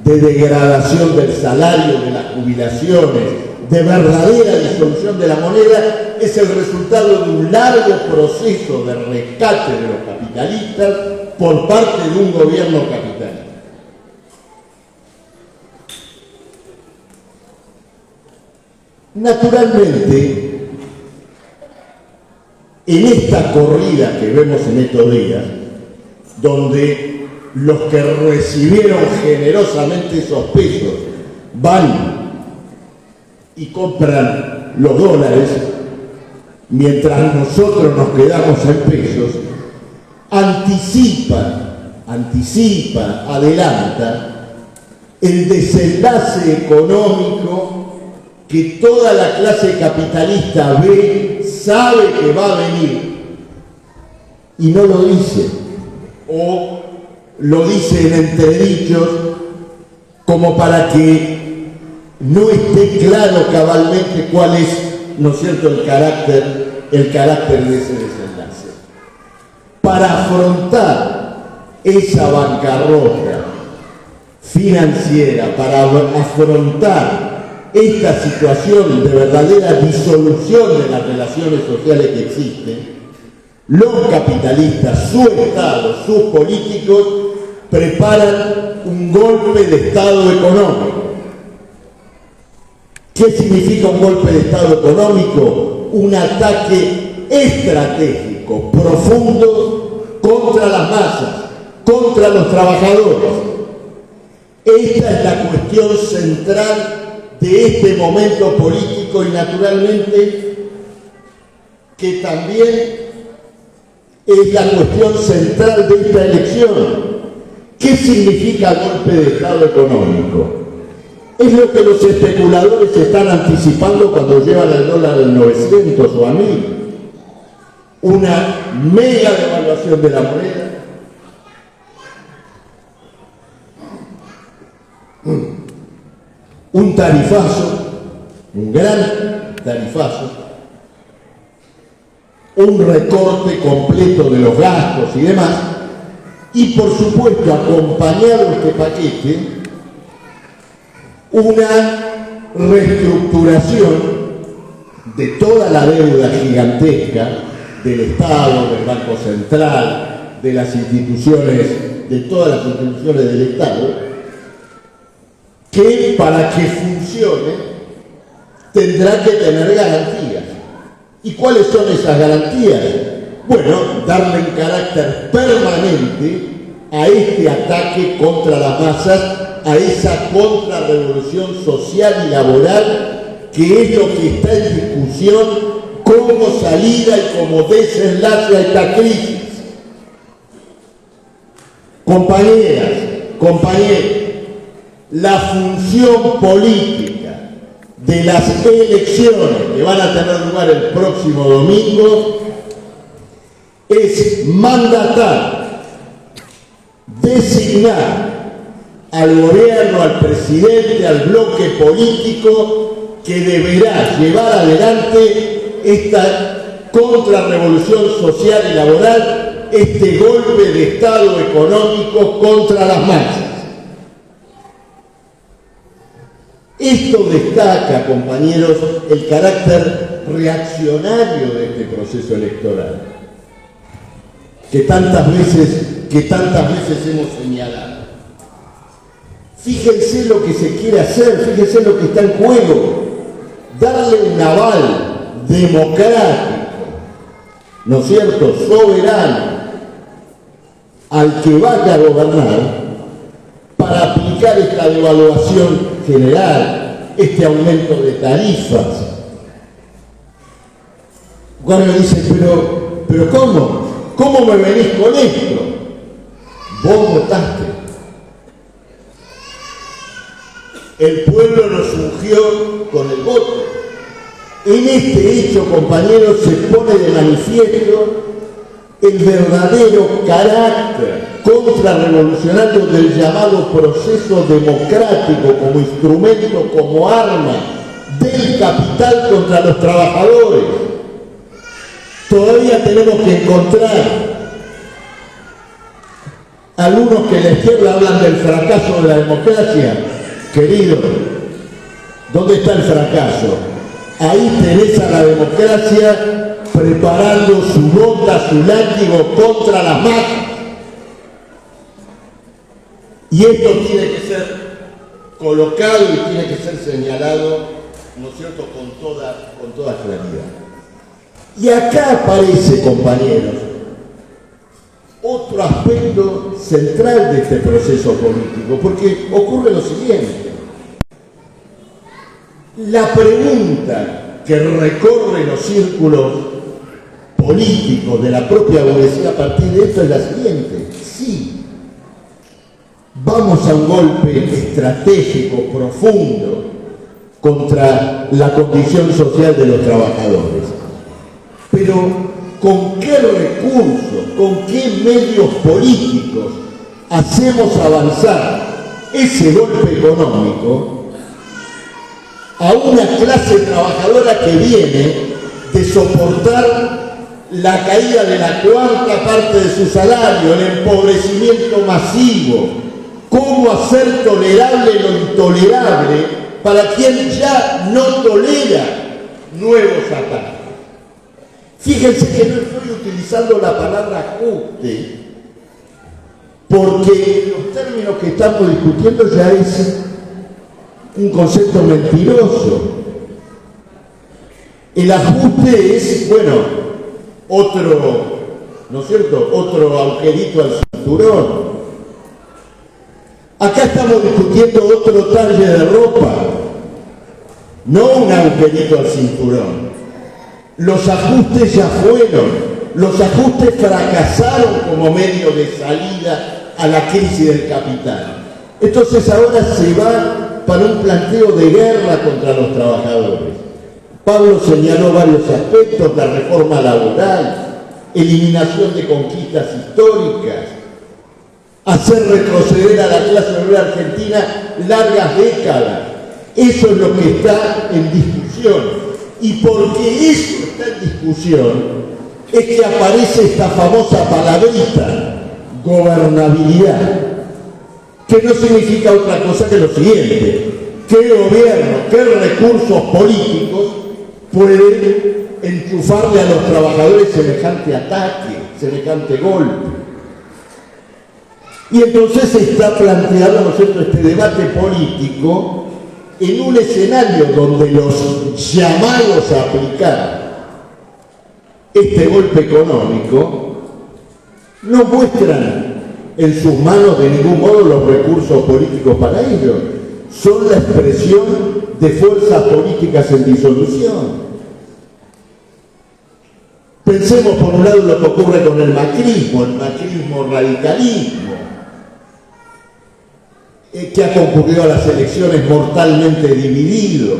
de degradación del salario, de las jubilaciones, de verdadera disolución de la moneda, es el resultado de un largo proceso de rescate de los capitalistas por parte de un gobierno capitalista. Naturalmente, en esta corrida que vemos en estos días, donde los que recibieron generosamente esos pesos van y compran los dólares, mientras nosotros nos quedamos en pesos, anticipa, adelanta el desenlace económico que toda la clase capitalista ve, sabe que va a venir y no lo dice, o lo dice en entredichos como para que no esté claro cabalmente cuál es, ¿no es cierto?, el carácter de ese desenlace. Para afrontar esa bancarrota financiera, para afrontar esta situación de verdadera disolución de las relaciones sociales que existen, los capitalistas, su Estado, sus políticos, preparan un golpe de Estado económico. ¿Qué significa un golpe de Estado económico? Un ataque estratégico, profundo, contra las masas, contra los trabajadores. Esta es la cuestión central de este momento político y naturalmente que también es la cuestión central de esta elección. ¿Qué significa golpe de Estado económico? Es lo que los especuladores están anticipando cuando llevan el dólar al 900 o a 1000. Una mega devaluación de la moneda. Un tarifazo, un gran tarifazo, un recorte completo de los gastos y demás, y por supuesto acompañado este paquete, una reestructuración de toda la deuda gigantesca del Estado, del Banco Central, de las instituciones, de todas las instituciones del Estado, que para que funcione tendrá que tener garantías. ¿Y cuáles son esas garantías? Bueno, darle un carácter permanente a este ataque contra las masas, a esa contrarrevolución social y laboral que es lo que está en discusión como salida y como desenlace a esta crisis. Compañeras, compañeros, la función política de las elecciones que van a tener lugar el próximo domingo es mandatar, designar al gobierno, al presidente, al bloque político que deberá llevar adelante esta contrarrevolución social y laboral, este golpe de Estado económico contra las masas. Esto destaca, compañeros, el carácter reaccionario de este proceso electoral, que tantas veces hemos señalado. Fíjense lo que se quiere hacer, fíjense lo que está en juego, darle un aval democrático, ¿no es cierto?, soberano, al que vaya a gobernar para aplicar esta devaluación general, este aumento de tarifas. Cuando me dice, pero ¿cómo me venís con esto? Vos votaste. El pueblo nos ungió con el voto. En este hecho, compañeros, se pone de manifiesto el verdadero carácter contrarrevolucionario del llamado proceso democrático como instrumento, como arma del capital contra los trabajadores. Todavía tenemos que encontrar algunos que en la izquierda hablan del fracaso de la democracia. Querido, ¿dónde está el fracaso? Ahí tenés a la democracia preparando su bota, su látigo contra las masas. Y esto tiene que ser colocado y tiene que ser señalado, ¿no es cierto?, con toda claridad. Y acá aparece, compañeros, otro aspecto central de este proceso político, porque ocurre lo siguiente. La pregunta que recorre los círculos políticos de la propia burguesía a partir de esto es la siguiente. Sí, vamos a un golpe estratégico, profundo, contra la condición social de los trabajadores. Pero, ¿con qué recursos, con qué medios políticos hacemos avanzar ese golpe económico a una clase trabajadora que viene de soportar la caída de la cuarta parte de su salario, el empobrecimiento masivo? ¿Cómo hacer tolerable lo intolerable para quien ya no tolera nuevos ataques? Fíjense que no estoy utilizando la palabra ajuste, porque los términos que estamos discutiendo ya es un concepto mentiroso. El ajuste es, bueno, otro, ¿no es cierto?, otro agujerito al cinturón. Acá estamos discutiendo otro talle de ropa, no un agujerito al cinturón. Los ajustes ya fueron, los ajustes fracasaron como medio de salida a la crisis del capital. Entonces ahora se va para un planteo de guerra contra los trabajadores. Pablo señaló varios aspectos: la reforma laboral, eliminación de conquistas históricas, hacer retroceder a la clase obrera argentina largas décadas. Eso es lo que está en discusión. Y porque eso está en discusión, es que aparece esta famosa palabrita, gobernabilidad, que no significa otra cosa que lo siguiente: ¿qué gobierno, qué recursos políticos pueden enchufarle a los trabajadores semejante ataque, semejante golpe? Y entonces se está planteando, ¿no es cierto?, este debate político en un escenario donde los llamados a aplicar este golpe económico no muestran en sus manos de ningún modo los recursos políticos para ello. Son la expresión de fuerzas políticas en disolución. Pensemos por un lado lo que ocurre con el macrismo radicalismo, que ha concurrido a las elecciones mortalmente dividido.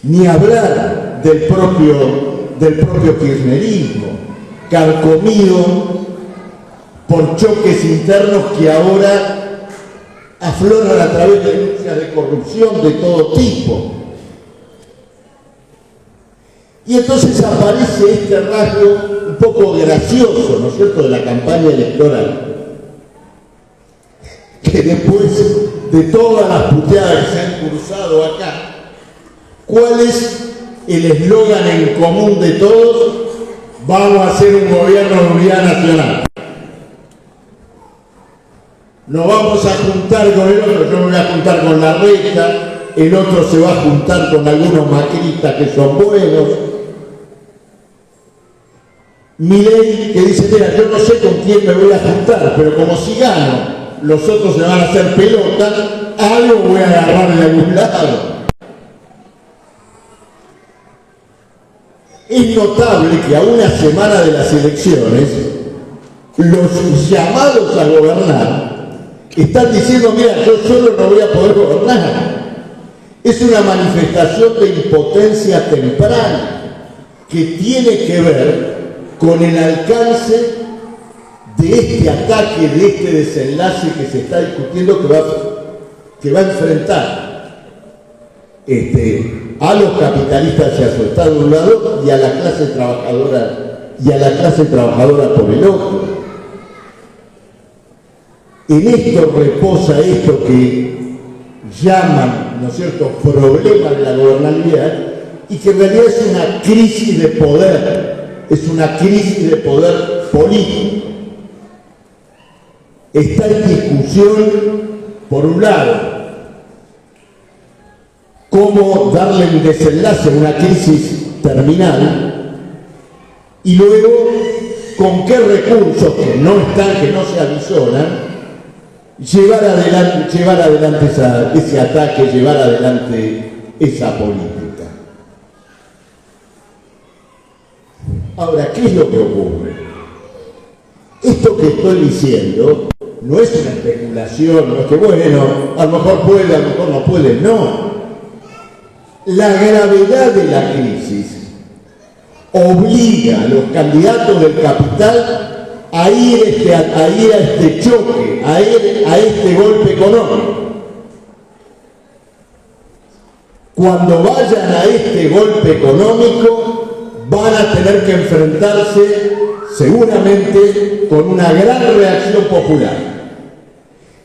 Ni hablar del propio kirchnerismo, carcomido por choques internos que ahora afloran a través de denuncias de corrupción de todo tipo. Y entonces aparece este rasgo un poco gracioso, ¿no es cierto?, de la campaña electoral, que después de todas las puteadas que se han cruzado acá, ¿cuál es el eslogan en común de todos? Vamos a hacer un gobierno de unidad nacional. Nos vamos a juntar con el otro, yo me voy a juntar con la Reta, el otro se va a juntar con algunos macristas que son buenos. Milei que dice, mira, yo no sé con quién me voy a juntar, pero como si gano, los otros se van a hacer pelota, algo voy a agarrar de algún lado. Es notable que a una semana de las elecciones, los llamados a gobernar están diciendo, mira, yo solo no voy a poder gobernar. Es una manifestación de impotencia temprana que tiene que ver con el alcance de este ataque, de este desenlace que se está discutiendo, que va a enfrentar a los capitalistas hacia su estado de un lado y a la clase trabajadora por el otro. En esto reposa esto que llaman, ¿no es cierto?, problema de la gobernabilidad, y que en realidad es una crisis de poder, es una crisis de poder político. Está en discusión, por un lado, cómo darle un desenlace a una crisis terminal, y luego con qué recursos que no están, que no se avisoran, llevar adelante ese ataque, llevar adelante esa política. Ahora, ¿qué es lo que ocurre? Esto que estoy diciendo no es una especulación, no es que, bueno, a lo mejor puede, a lo mejor no puede, no. La gravedad de la crisis obliga a los candidatos del capital a ir a este choque, a este golpe económico. Cuando vayan a este golpe económico, van a tener que enfrentarse seguramente con una gran reacción popular.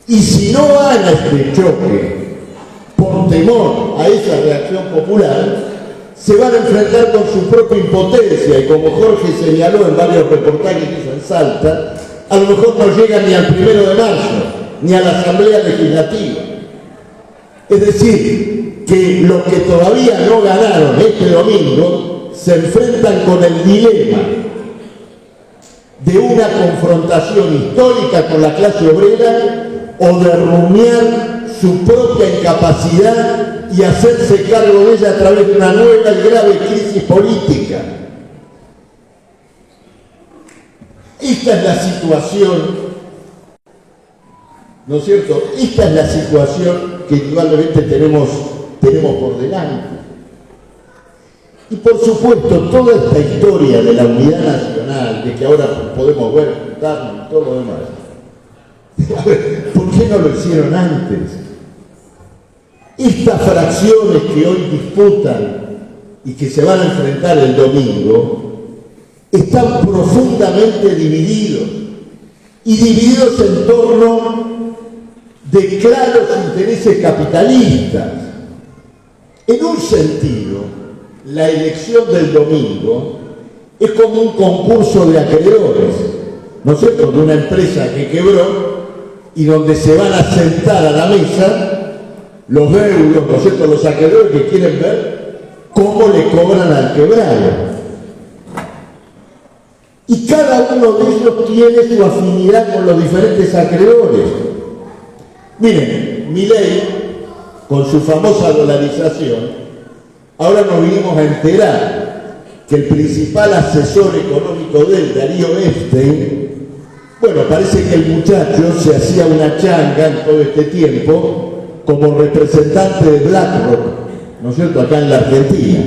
Y si no van a este choque por temor a esa reacción popular, se van a enfrentar con su propia impotencia y como Jorge señaló en varios reportajes que hizo en Salta, a lo mejor no llegan ni al 1 de marzo, ni a la Asamblea Legislativa. Es decir, que los que todavía no ganaron este domingo se enfrentan con el dilema de una confrontación histórica con la clase obrera o de rumiar su propia incapacidad y hacerse cargo de ella a través de una nueva y grave crisis política. Esta es la situación, ¿no es cierto? Esta es la situación que indudablemente tenemos por delante. Y por supuesto, toda esta historia de la unidad nacional, de que ahora podemos ver, juntarnos y todo lo demás, a ver, ¿por qué no lo hicieron antes? Estas fracciones que hoy disputan y que se van a enfrentar el domingo, están profundamente divididos, y divididos en torno de claros intereses capitalistas. En un sentido, la elección del domingo es como un concurso de acreedores, ¿no es cierto?, de una empresa que quebró y donde se van a sentar a la mesa los deudos, ¿no es cierto?, los acreedores que quieren ver cómo le cobran al quebrado. Y cada uno de ellos tiene su afinidad con los diferentes acreedores. Miren, Milei, con su famosa dolarización, ahora nos vinimos a enterar que el principal asesor económico de él, Darío Epstein, bueno, parece que el muchacho se hacía una changa en todo este tiempo como representante de BlackRock, ¿no es cierto?, acá en la Argentina.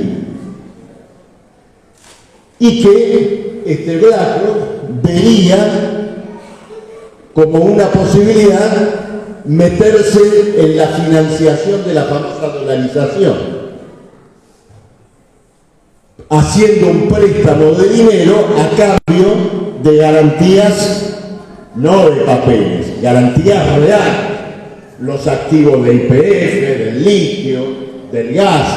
Y que este BlackRock veía como una posibilidad meterse en la financiación de la famosa dolarización, haciendo un préstamo de dinero a cambio de garantías, no de papeles, garantías reales, los activos de YPF, del litio, del gas.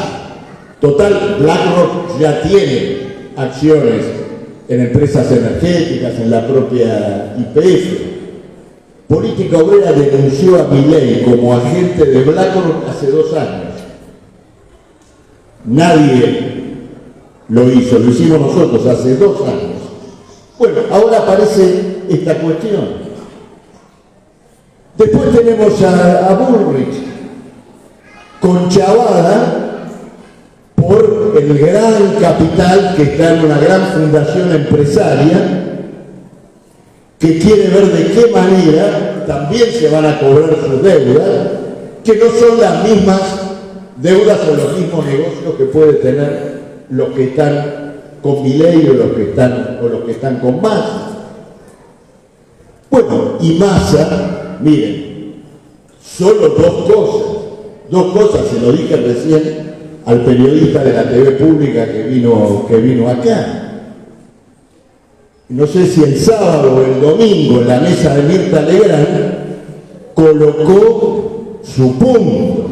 Total, BlackRock ya tiene acciones en empresas energéticas, en la propia YPF. Política Obrera denunció a Milei como agente de BlackRock hace 2 años. Nadie lo hizo, lo hicimos nosotros hace 2 años. Bueno, ahora aparece esta cuestión. Después tenemos a Bullrich, conchavada por el gran capital que está en una gran fundación empresaria que quiere ver de qué manera también se van a cobrar sus deudas, que no son las mismas deudas o los mismos negocios que puede tener los que están con Milei o los que están con Massa. Bueno, y Massa, miren, solo dos cosas, se lo dije recién al periodista de la TV pública que vino acá. No sé si el sábado o el domingo en la mesa de Mirta Legrand colocó su punto,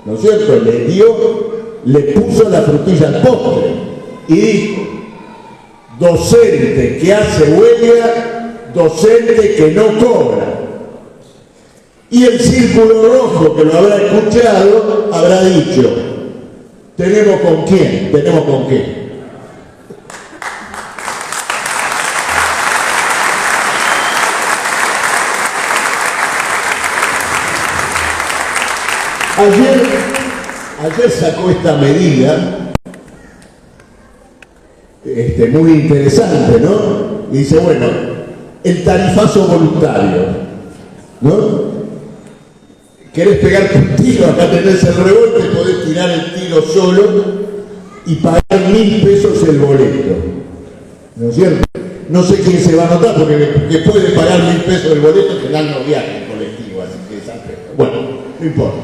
¿no es cierto? Le puso la frutilla al postre y dijo: docente que hace huelga, docente que no cobra. Y el Círculo Rojo, que lo habrá escuchado, habrá dicho: ¿tenemos con quién? ¿Tenemos con qué? Ayer sacó esta medida muy interesante, ¿no? Y dice, bueno, el tarifazo voluntario, ¿no? ¿Querés pegarte un tiro? Acá tenés el revólver, podés tirar el tiro solo y pagar 1.000 pesos el boleto, ¿no es cierto? No sé quién se va a notar porque puede pagar 1.000 pesos el boleto que dan no viaje en colectivo, así que bueno, no importa.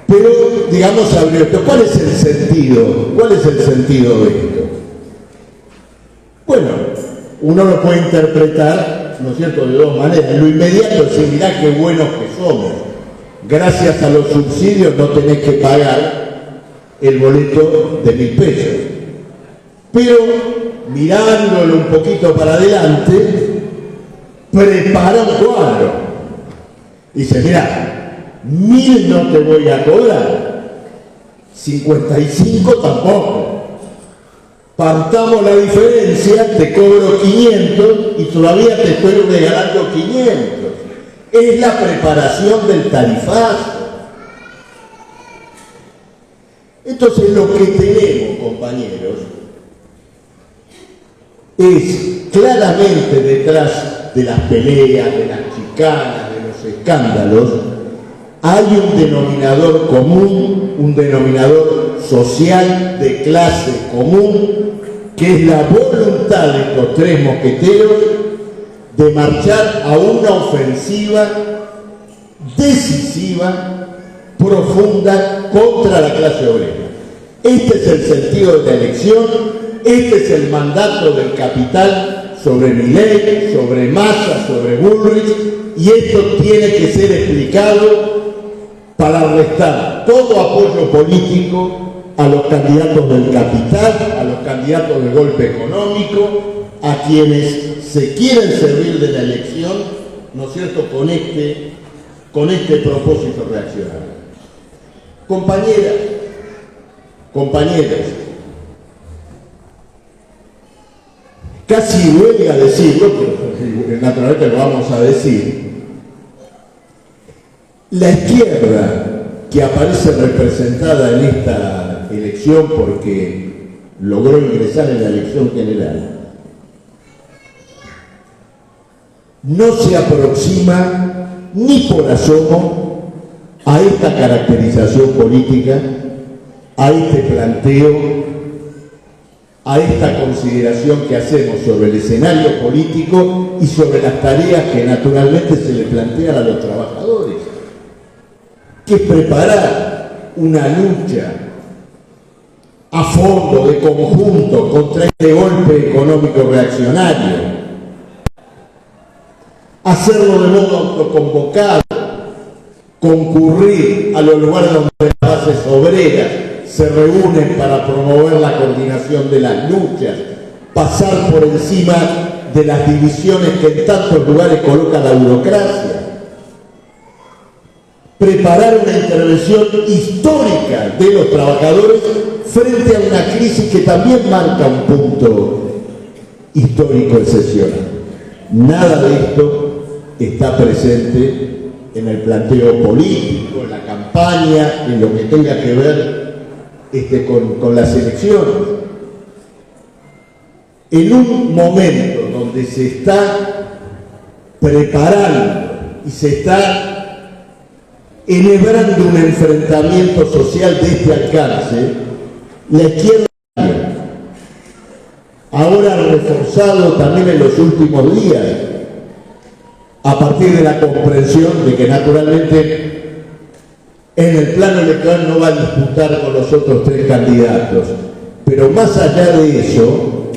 Pero, digamos, Alberto, ¿cuál es el sentido? ¿Cuál es el sentido de esto? Bueno, uno lo puede interpretar, ¿no es cierto?, de 2 maneras. En lo inmediato, decir, mirá qué buenos que somos. Gracias a los subsidios no tenés que pagar el boleto de 1.000 pesos. Pero mirándolo un poquito para adelante, prepara un cuadro. Dice, mira, 1.000 no te voy a cobrar, 55 tampoco. Partamos la diferencia, te cobro 500 y todavía te estoy regalando 500. Es la preparación del tarifazo. Entonces lo que tenemos, compañeros, es claramente detrás de las peleas, de las chicanas, de los escándalos, hay un denominador común, un denominador social de clase común, que es la voluntad de estos tres mosqueteros de marchar a una ofensiva decisiva, profunda, contra la clase obrera. Este es el sentido de la elección, este es el mandato del capital sobre Milei, sobre Massa, sobre Bullrich, y esto tiene que ser explicado para restar todo apoyo político a los candidatos del capital, a los candidatos del golpe económico, a quienes se quieren servir de la elección, ¿no es cierto?, con este propósito reaccionario. Compañeras, compañeros, casi huelga decirlo, pero naturalmente lo vamos a decir, la izquierda que aparece representada en esta elección porque logró ingresar en la elección general, no se aproxima ni por asomo a esta caracterización política, a este planteo, a esta consideración que hacemos sobre el escenario político y sobre las tareas que naturalmente se le plantean a los trabajadores, que es preparar una lucha a fondo, de conjunto, contra este golpe económico reaccionario, hacerlo de modo autoconvocado, concurrir a los lugares donde las bases obreras se reúnen para promover la coordinación de las luchas, pasar por encima de las divisiones que en tantos lugares coloca la burocracia, preparar una intervención histórica de los trabajadores frente a una crisis que también marca un punto histórico excepcional. Nada de esto está presente en el planteo político, en la campaña, en lo que tenga que ver con las elecciones. En un momento donde se está preparando y se está enhebrando un enfrentamiento social de este alcance, la izquierda, ahora reforzado también en los últimos días, a partir de la comprensión de que naturalmente en el plano electoral no va a disputar con los otros tres candidatos, pero más allá de eso,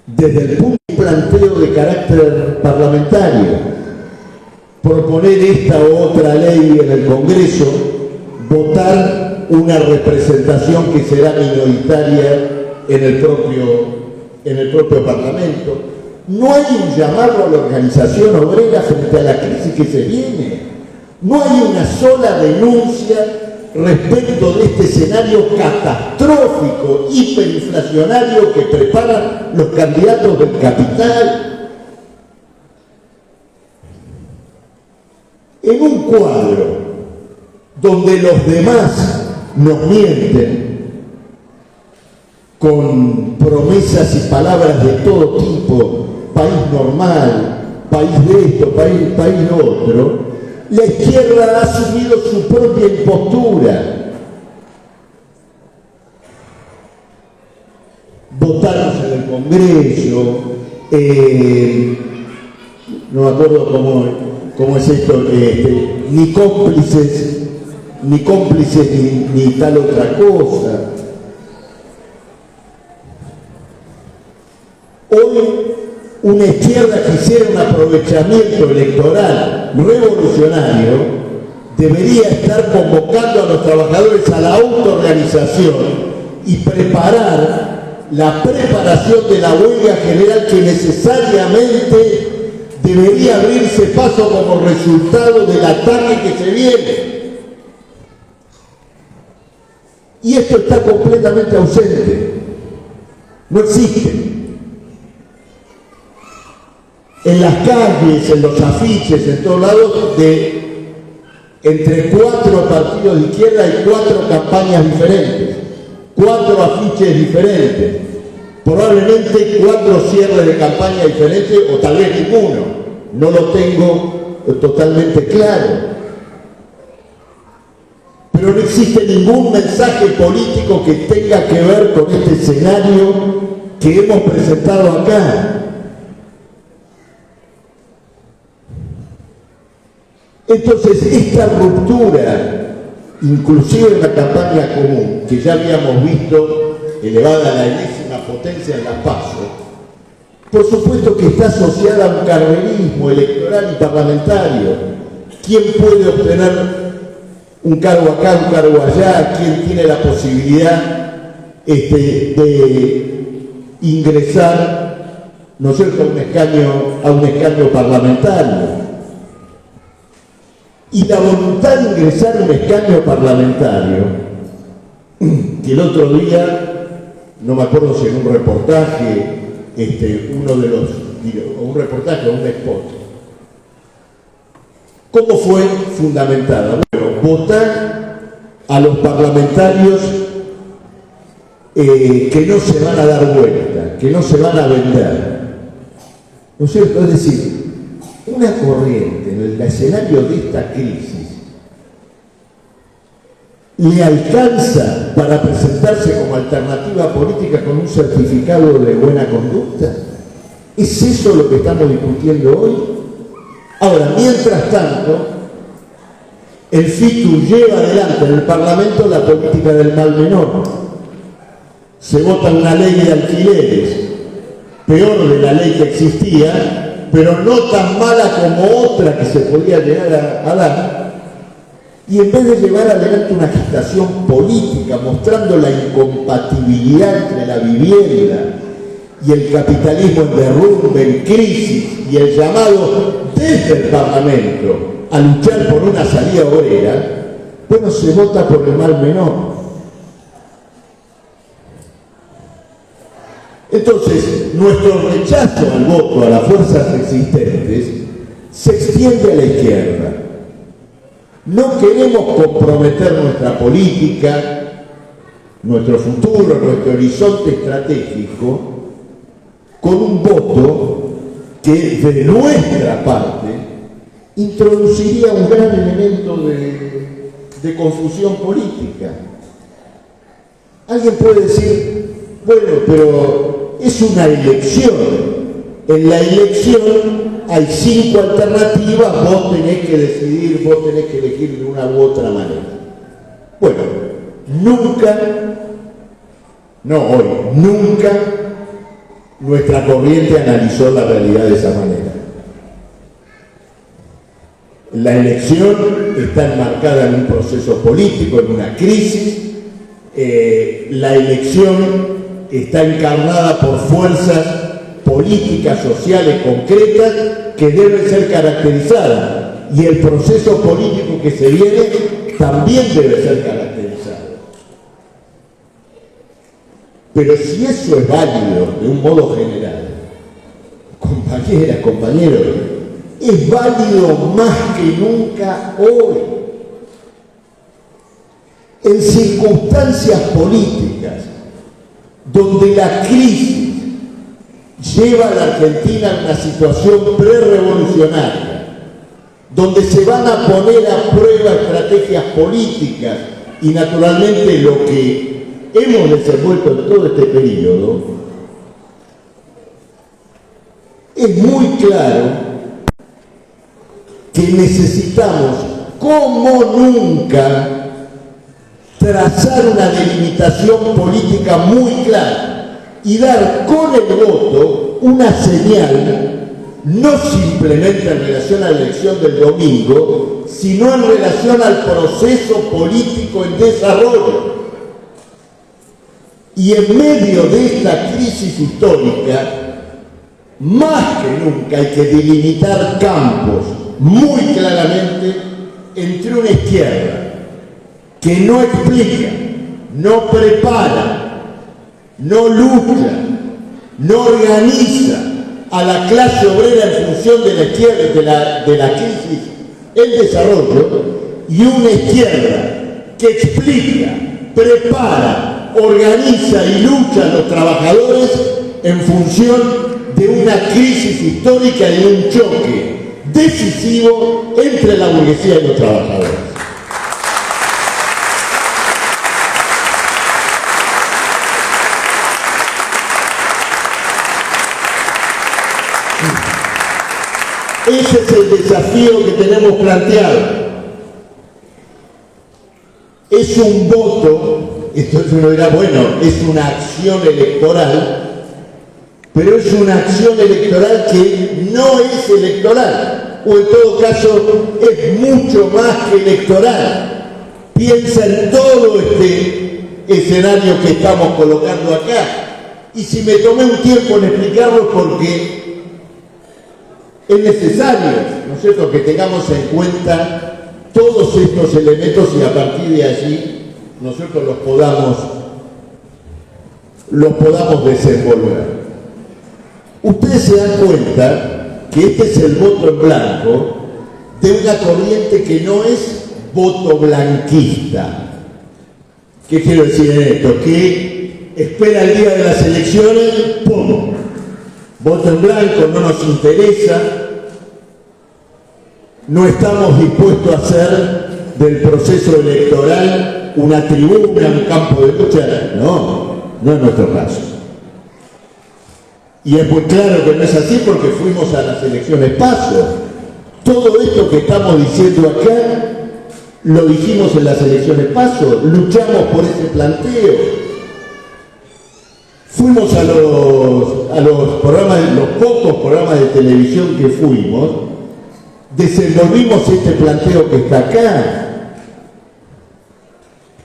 desde el punto de planteo de carácter parlamentario, proponer esta u otra ley en el Congreso, votar una representación que será minoritaria en el propio Parlamento. No hay un llamado a la organización obrera frente a la crisis que se viene. No hay una sola denuncia respecto de este escenario catastrófico, hiperinflacionario que preparan los candidatos del capital. En un cuadro donde los demás nos mienten con promesas y palabras de todo tipo, país normal, país de esto, país de otro, la izquierda ha asumido su propia impostura. Votamos en el Congreso, no me acuerdo cómo es esto, ni cómplices, ni tal otra cosa. Hoy una izquierda que hiciera un aprovechamiento electoral revolucionario debería estar convocando a los trabajadores a la autorrealización y preparar la preparación de la huelga general que necesariamente debería abrirse paso como resultado del ataque que se viene. Y esto está completamente ausente. No existe. En las calles, en los afiches, en todos lados, entre 4 partidos de izquierda hay 4 campañas diferentes, 4 afiches diferentes, probablemente 4 cierres de campaña diferentes o tal vez ninguno. No lo tengo totalmente claro. Pero no existe ningún mensaje político que tenga que ver con este escenario que hemos presentado acá. Entonces, esta ruptura, inclusive en la campaña común, que ya habíamos visto elevada a la enésima potencia en la PASO, por supuesto que está asociada a un carrerismo electoral y parlamentario. ¿Quién puede obtener un cargo acá, un cargo allá? ¿Quién tiene la posibilidad de ingresar, ¿no es cierto?, a un escaño parlamentario? Y la voluntad de ingresar a un escaño parlamentario, que el otro día, no me acuerdo si en un reportaje, un reportaje o un spot, ¿cómo fue fundamentada? Bueno, votar a los parlamentarios que no se van a dar vuelta, que no se van a vender. ¿No es cierto? Es decir, una corriente en el escenario de esta crisis le alcanza para presentarse como alternativa política con un certificado de buena conducta. ¿Es eso lo que estamos discutiendo hoy? Ahora, mientras tanto, el FITU lleva adelante en el Parlamento la política del mal menor. Se vota una ley de alquileres, peor de la ley que existía, pero no tan mala como otra que se podía llegar a dar. Y en vez de llevar adelante una agitación política mostrando la incompatibilidad entre la vivienda y el capitalismo en derrumbe, en crisis, y el llamado desde el Parlamento a luchar por una salida obrera, bueno, se vota por el mal menor. Entonces, nuestro rechazo al voto a las fuerzas existentes se extiende a la izquierda. No queremos comprometer nuestra política, nuestro futuro, nuestro horizonte estratégico con un voto que de nuestra parte introduciría un gran elemento de confusión política. Alguien puede decir, bueno, pero es una elección. En la elección hay 5 alternativas, vos tenés que decidir, vos tenés que elegir de una u otra manera. Bueno, nunca nuestra corriente analizó la realidad de esa manera. La elección está enmarcada en un proceso político, en una crisis. La elección está encarnada por fuerzas políticas, sociales, concretas, que deben ser caracterizadas. Y el proceso político que se viene también debe ser caracterizado. Pero si eso es válido de un modo general, compañeras, compañeros, es válido más que nunca hoy. En circunstancias políticas donde la crisis lleva a la Argentina a una situación prerrevolucionaria, donde se van a poner a prueba estrategias políticas y naturalmente lo que hemos desenvuelto en todo este periodo, es muy claro que necesitamos, como nunca, trazar una delimitación política muy clara y dar con el voto una señal, no simplemente en relación a la elección del domingo, sino en relación al proceso político en desarrollo. Y en medio de esta crisis histórica, más que nunca hay que delimitar campos muy claramente entre una izquierda que no explica, no prepara, no lucha, no organiza a la clase obrera en función de la izquierda, de la crisis en desarrollo, y una izquierda que explica, prepara, organiza y lucha a los trabajadores en función de una crisis histórica y un choque decisivo entre la burguesía y los trabajadores. Ese es el desafío que tenemos planteado. Es un voto, entonces uno dirá, bueno, es una acción electoral, pero es una acción electoral que no es electoral, o en todo caso es mucho más que electoral. Piensa en todo este escenario que estamos colocando acá. Y si me tomé un tiempo en explicarlo es porque es necesario, ¿no es cierto?, que tengamos en cuenta todos estos elementos y a partir de allí, ¿no es cierto?, los podamos desenvolver. Ustedes se dan cuenta que este es el voto en blanco de una corriente que no es voto blanquista. ¿Qué quiero decir en esto? Que espera el día de las elecciones, ¡pum!, voto en blanco, no nos interesa, no estamos dispuestos a hacer del proceso electoral una tribuna, un campo de lucha. No es nuestro caso. Y es muy claro que no es así porque fuimos a las elecciones PASO. Todo esto que estamos diciendo acá, lo dijimos en las elecciones PASO, luchamos por ese planteo. Fuimos a los programas, los pocos programas de televisión que fuimos, desenvolvimos este planteo que está acá.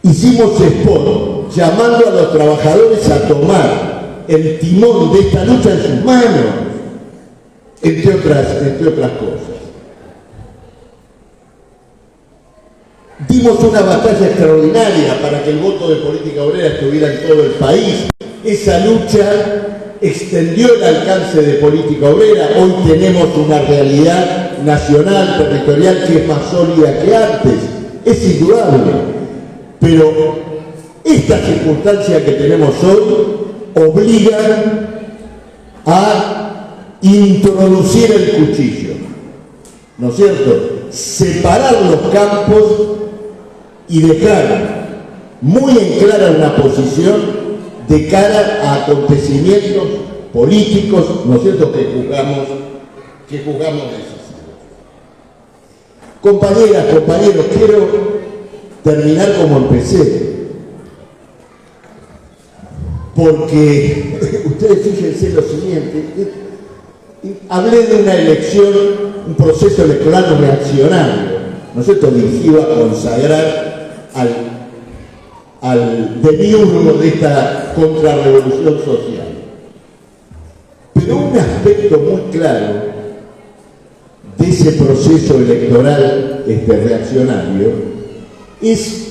Hicimos spot llamando a los trabajadores a tomar el timón de esta lucha en sus manos, entre otras cosas. Dimos una batalla extraordinaria para que el voto de política obrera estuviera en todo el país. Esa lucha extendió el alcance de política obrera. Hoy tenemos una realidad nacional, territorial, que es más sólida que antes. Es indudable. Pero esta circunstancia que tenemos hoy obliga a introducir el cuchillo, ¿no es cierto? Separar los campos y dejar muy en clara una posición de cara a acontecimientos políticos, ¿no es cierto?, que juzgamos decisivos. Compañeras, compañeros, quiero terminar como empecé, porque ustedes fíjense lo siguiente, hablé de una elección, un proceso electoral reaccionario, ¿no es cierto?, dirigido a consagrar al demiurgo de esta contrarrevolución social. Pero un aspecto muy claro de ese proceso electoral reaccionario es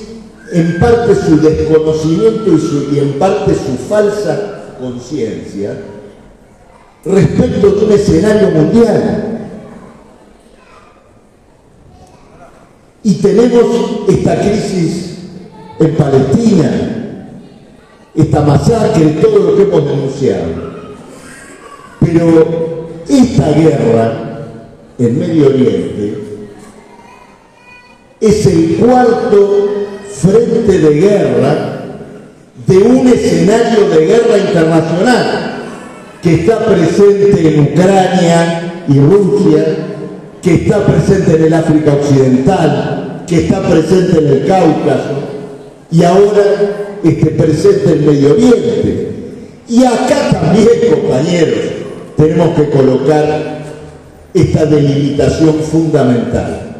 en parte su desconocimiento y en parte su falsa conciencia respecto de un escenario mundial. Y tenemos esta crisis en Palestina, esta masacre, todo lo que hemos denunciado. Pero esta guerra en Medio Oriente es el cuarto frente de guerra de un escenario de guerra internacional que está presente en Ucrania y Rusia, que está presente en el África Occidental, que está presente en el Cáucaso y ahora presente en Medio Oriente. Y acá también, compañeros, tenemos que colocar esta delimitación fundamental.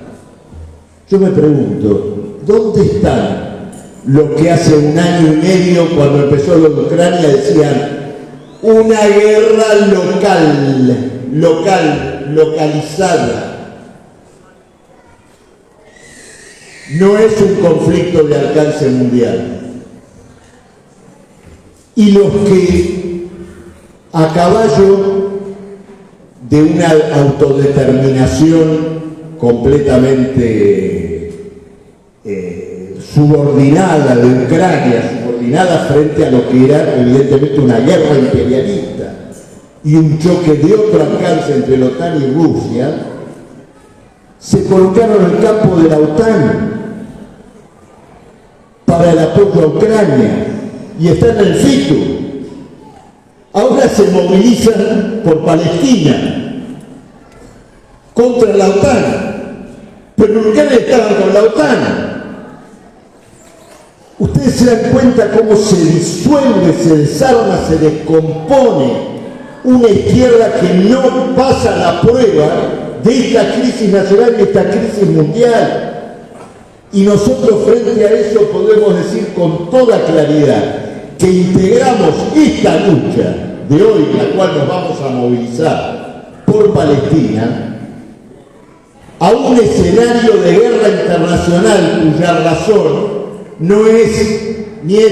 Yo me pregunto, ¿dónde están los que hace un año y medio, cuando empezó lo de Ucrania, decían una guerra localizada? No es un conflicto de alcance mundial. Y los que, a caballo de una autodeterminación completamente subordinada de Ucrania, subordinada frente a lo que era evidentemente una guerra imperialista y un choque de otro alcance entre la OTAN y Rusia, se colocaron en el campo de la OTAN para el apoyo a Ucrania y están en el FITU. Ahora se movilizan por Palestina contra la OTAN, pero en Ucrania estaban con la OTAN. Ustedes se dan cuenta cómo se disuelve, se desarma, se descompone una izquierda que no pasa la prueba de esta crisis nacional y esta crisis mundial. Y nosotros frente a eso podemos decir con toda claridad que integramos esta lucha de hoy, en la cual nos vamos a movilizar por Palestina, a un escenario de guerra internacional cuya razón no es ni ni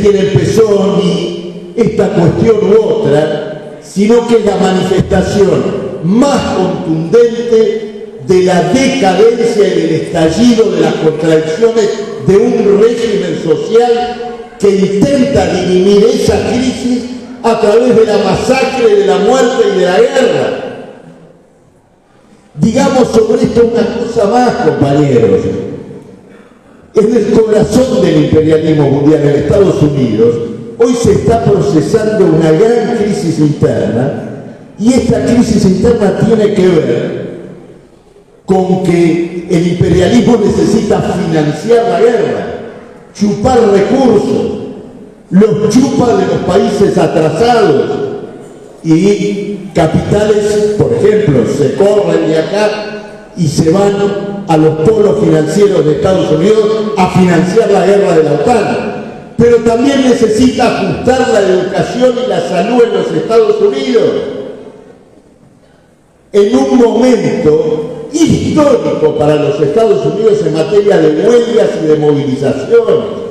quién empezó, ni esta cuestión u otra, sino que es la manifestación más contundente de la decadencia y del estallido de las contradicciones de un régimen social que intenta dirimir esa crisis a través de la masacre, de la muerte y de la guerra. Digamos sobre esto una cosa más, compañeros. En el corazón del imperialismo mundial, en Estados Unidos, hoy se está procesando una gran crisis interna, y esta crisis interna tiene que ver con que el imperialismo necesita financiar la guerra, chupar recursos, los chupa de los países atrasados, y capitales, por ejemplo, se corren de acá y se van a los polos financieros de Estados Unidos a financiar la guerra de la OTAN. Pero también necesita ajustar la educación y la salud en los Estados Unidos. En un momento histórico para los Estados Unidos en materia de huelgas y de movilizaciones.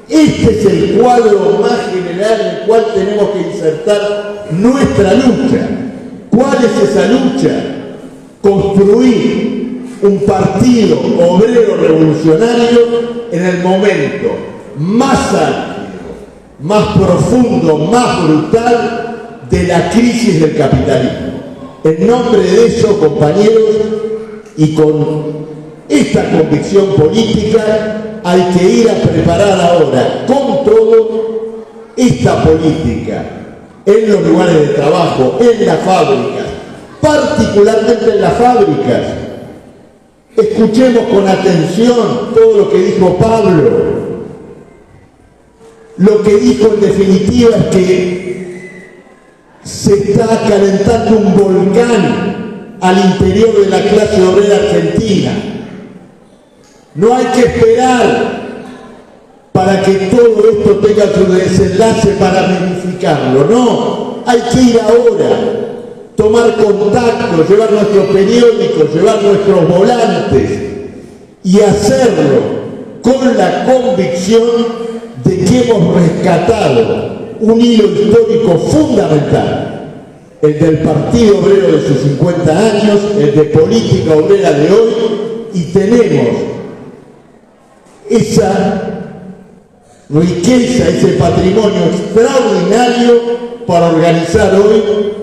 Este es el cuadro más general en el cual tenemos que insertar nuestra lucha. ¿Cuál es esa lucha? Construir un partido obrero revolucionario en el momento más amplio, más profundo, más brutal de la crisis del capitalismo. En nombre de eso, compañeros, y con esta convicción política, hay que ir a preparar ahora con todo esta política en los lugares de trabajo, en las fábricas, particularmente en las fábricas. Escuchemos con atención todo lo que dijo Pablo. Lo que dijo en definitiva es que se está calentando un volcán al interior de la clase obrera argentina. No hay que esperar para que todo esto tenga su desenlace para verificarlo. No, hay que ir ahora, tomar contacto, llevar nuestros periódicos, llevar nuestros volantes y hacerlo con la convicción de que hemos rescatado un hilo histórico fundamental, el del Partido Obrero de sus 50 años, el de política obrera de hoy, y tenemos esa riqueza, ese patrimonio extraordinario para organizar hoy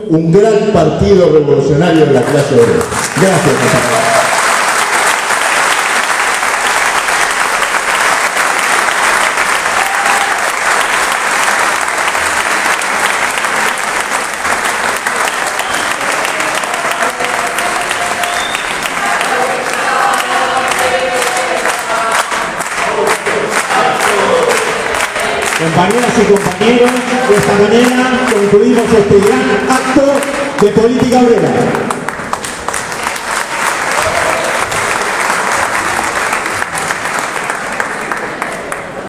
un gran partido revolucionario de la clase obrera. Gracias, compañeros. Compañeras y compañeros, de esta manera concluimos este gran acto de política obrera.